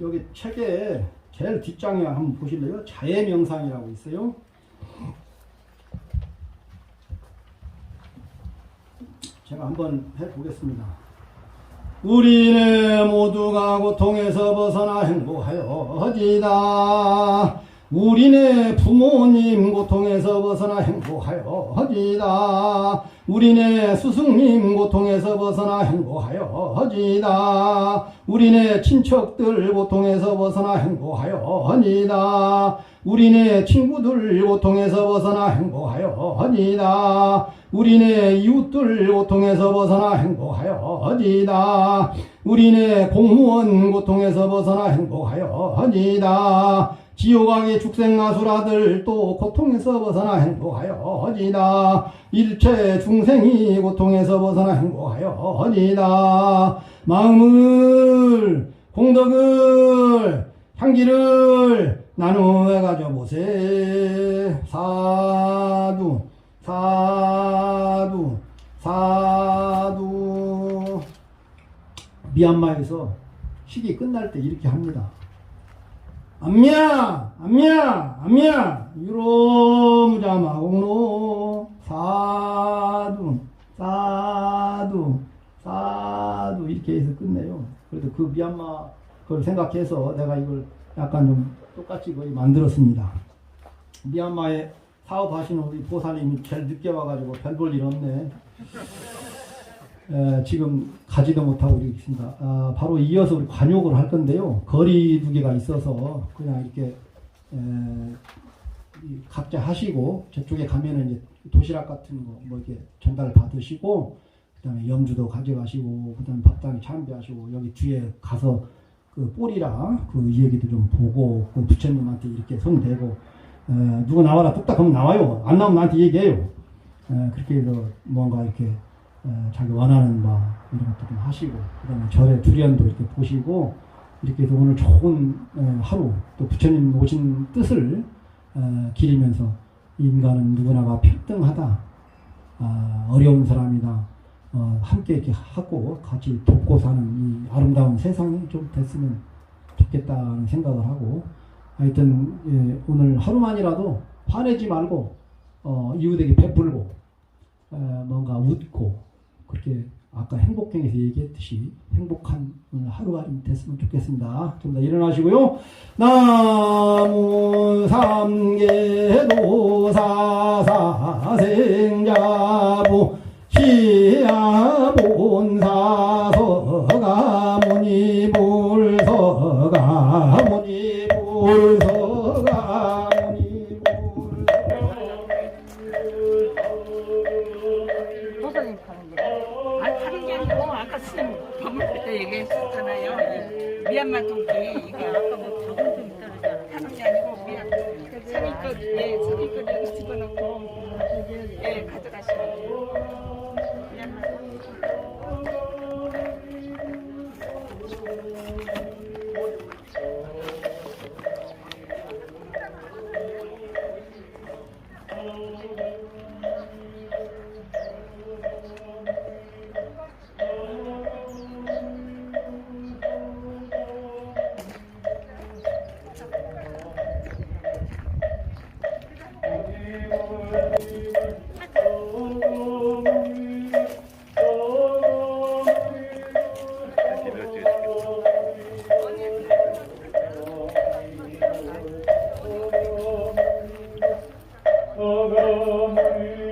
여기 책에 제일 뒷장에 한번 보실래요? 자해명상이라고 있어요. 제가 한번 해보겠습니다. 우리는 모두가 고통에서 벗어나 행복하여지다. 우리네 부모님 고통에서 벗어나 행복하여지다. 우리네 스승님 고통에서 벗어나 행복하여지다. 우리네 친척들 고통에서 벗어나 행복하여지다. 우리네 친구들 고통에서 벗어나 행복하여지다. 우리네 이웃들 고통에서 벗어나 행복하여지다. 우리네 공무원 고통에서 벗어나 행복하여지다. 지옥왕의 축생아수라들 또 고통에서 벗어나 행복하여지다. 일체 중생이 고통에서 벗어나 행복하여지다. 마음을 공덕을 향기를 나누어 가져보세. 사두 사두 사두. 미얀마에서 식이 끝날 때 이렇게 합니다. 암야 암야 암야 유로무자 마공로 사두 사두 사두 이렇게 해서 끝내요. 그래도 그 미얀마 그걸 생각해서 내가 이걸 약간 좀 똑같이 거의 만들었습니다. 미얀마에 사업하시는 우리 보사님이 제일 늦게 와가지고 별 볼 일 없네. 지금 가지도 못하고 이렇게 있습니다. 바로 이어서 우리 관욕을 할 건데요. 거리 두개가 있어서 그냥 이렇게 각자 하시고 저쪽에 가면은 이제 도시락 같은 거 뭐 이렇게 전달 받으시고 그다음에 염주도 가져가시고 그다음에 밥상에 참배하시고 여기 뒤에 가서 그 뽀리랑 그 얘기도 좀 보고 그 부처님한테 이렇게 손 대고 누구 나와라 뚝딱 하면 나와요. 안 나오면 나한테 얘기해요. 그렇게 해서 뭔가 이렇게 자기 원하는 바 이런 것도 좀 하시고 그다음에 절의 두련도 이렇게 보시고 이렇게 해서 오늘 좋은 하루 또 부처님 오신 뜻을 기리면서 인간은 누구나가 평등하다. 어려운 사람이다. 함께 이렇게 하고 같이 돕고 사는 이 아름다운 세상이 좀 됐으면 좋겠다는 생각을 하고 하여튼 오늘 하루만이라도 화내지 말고 이웃에게 베풀고 뭔가 웃고 그렇게 아까 행복경에서 얘기했듯이 행복한 오늘 하루가 좀 됐으면 좋겠습니다. 좀 더 일어나시고요. 나무 삼계도 사사생자부 시야본사서가모니 불서가모니 불서가모니 도사님 파는 게 파는 게 아니고 아까 스님 밥 먹을 때 얘기했었잖아요. 미얀마 동기 이게 아까 뭐 밥은 좀 있다잖아요. 파는 게 아니고 선입껏 선입껏 여기 집어넣고 가져가시면 돼요. 미얀마 동기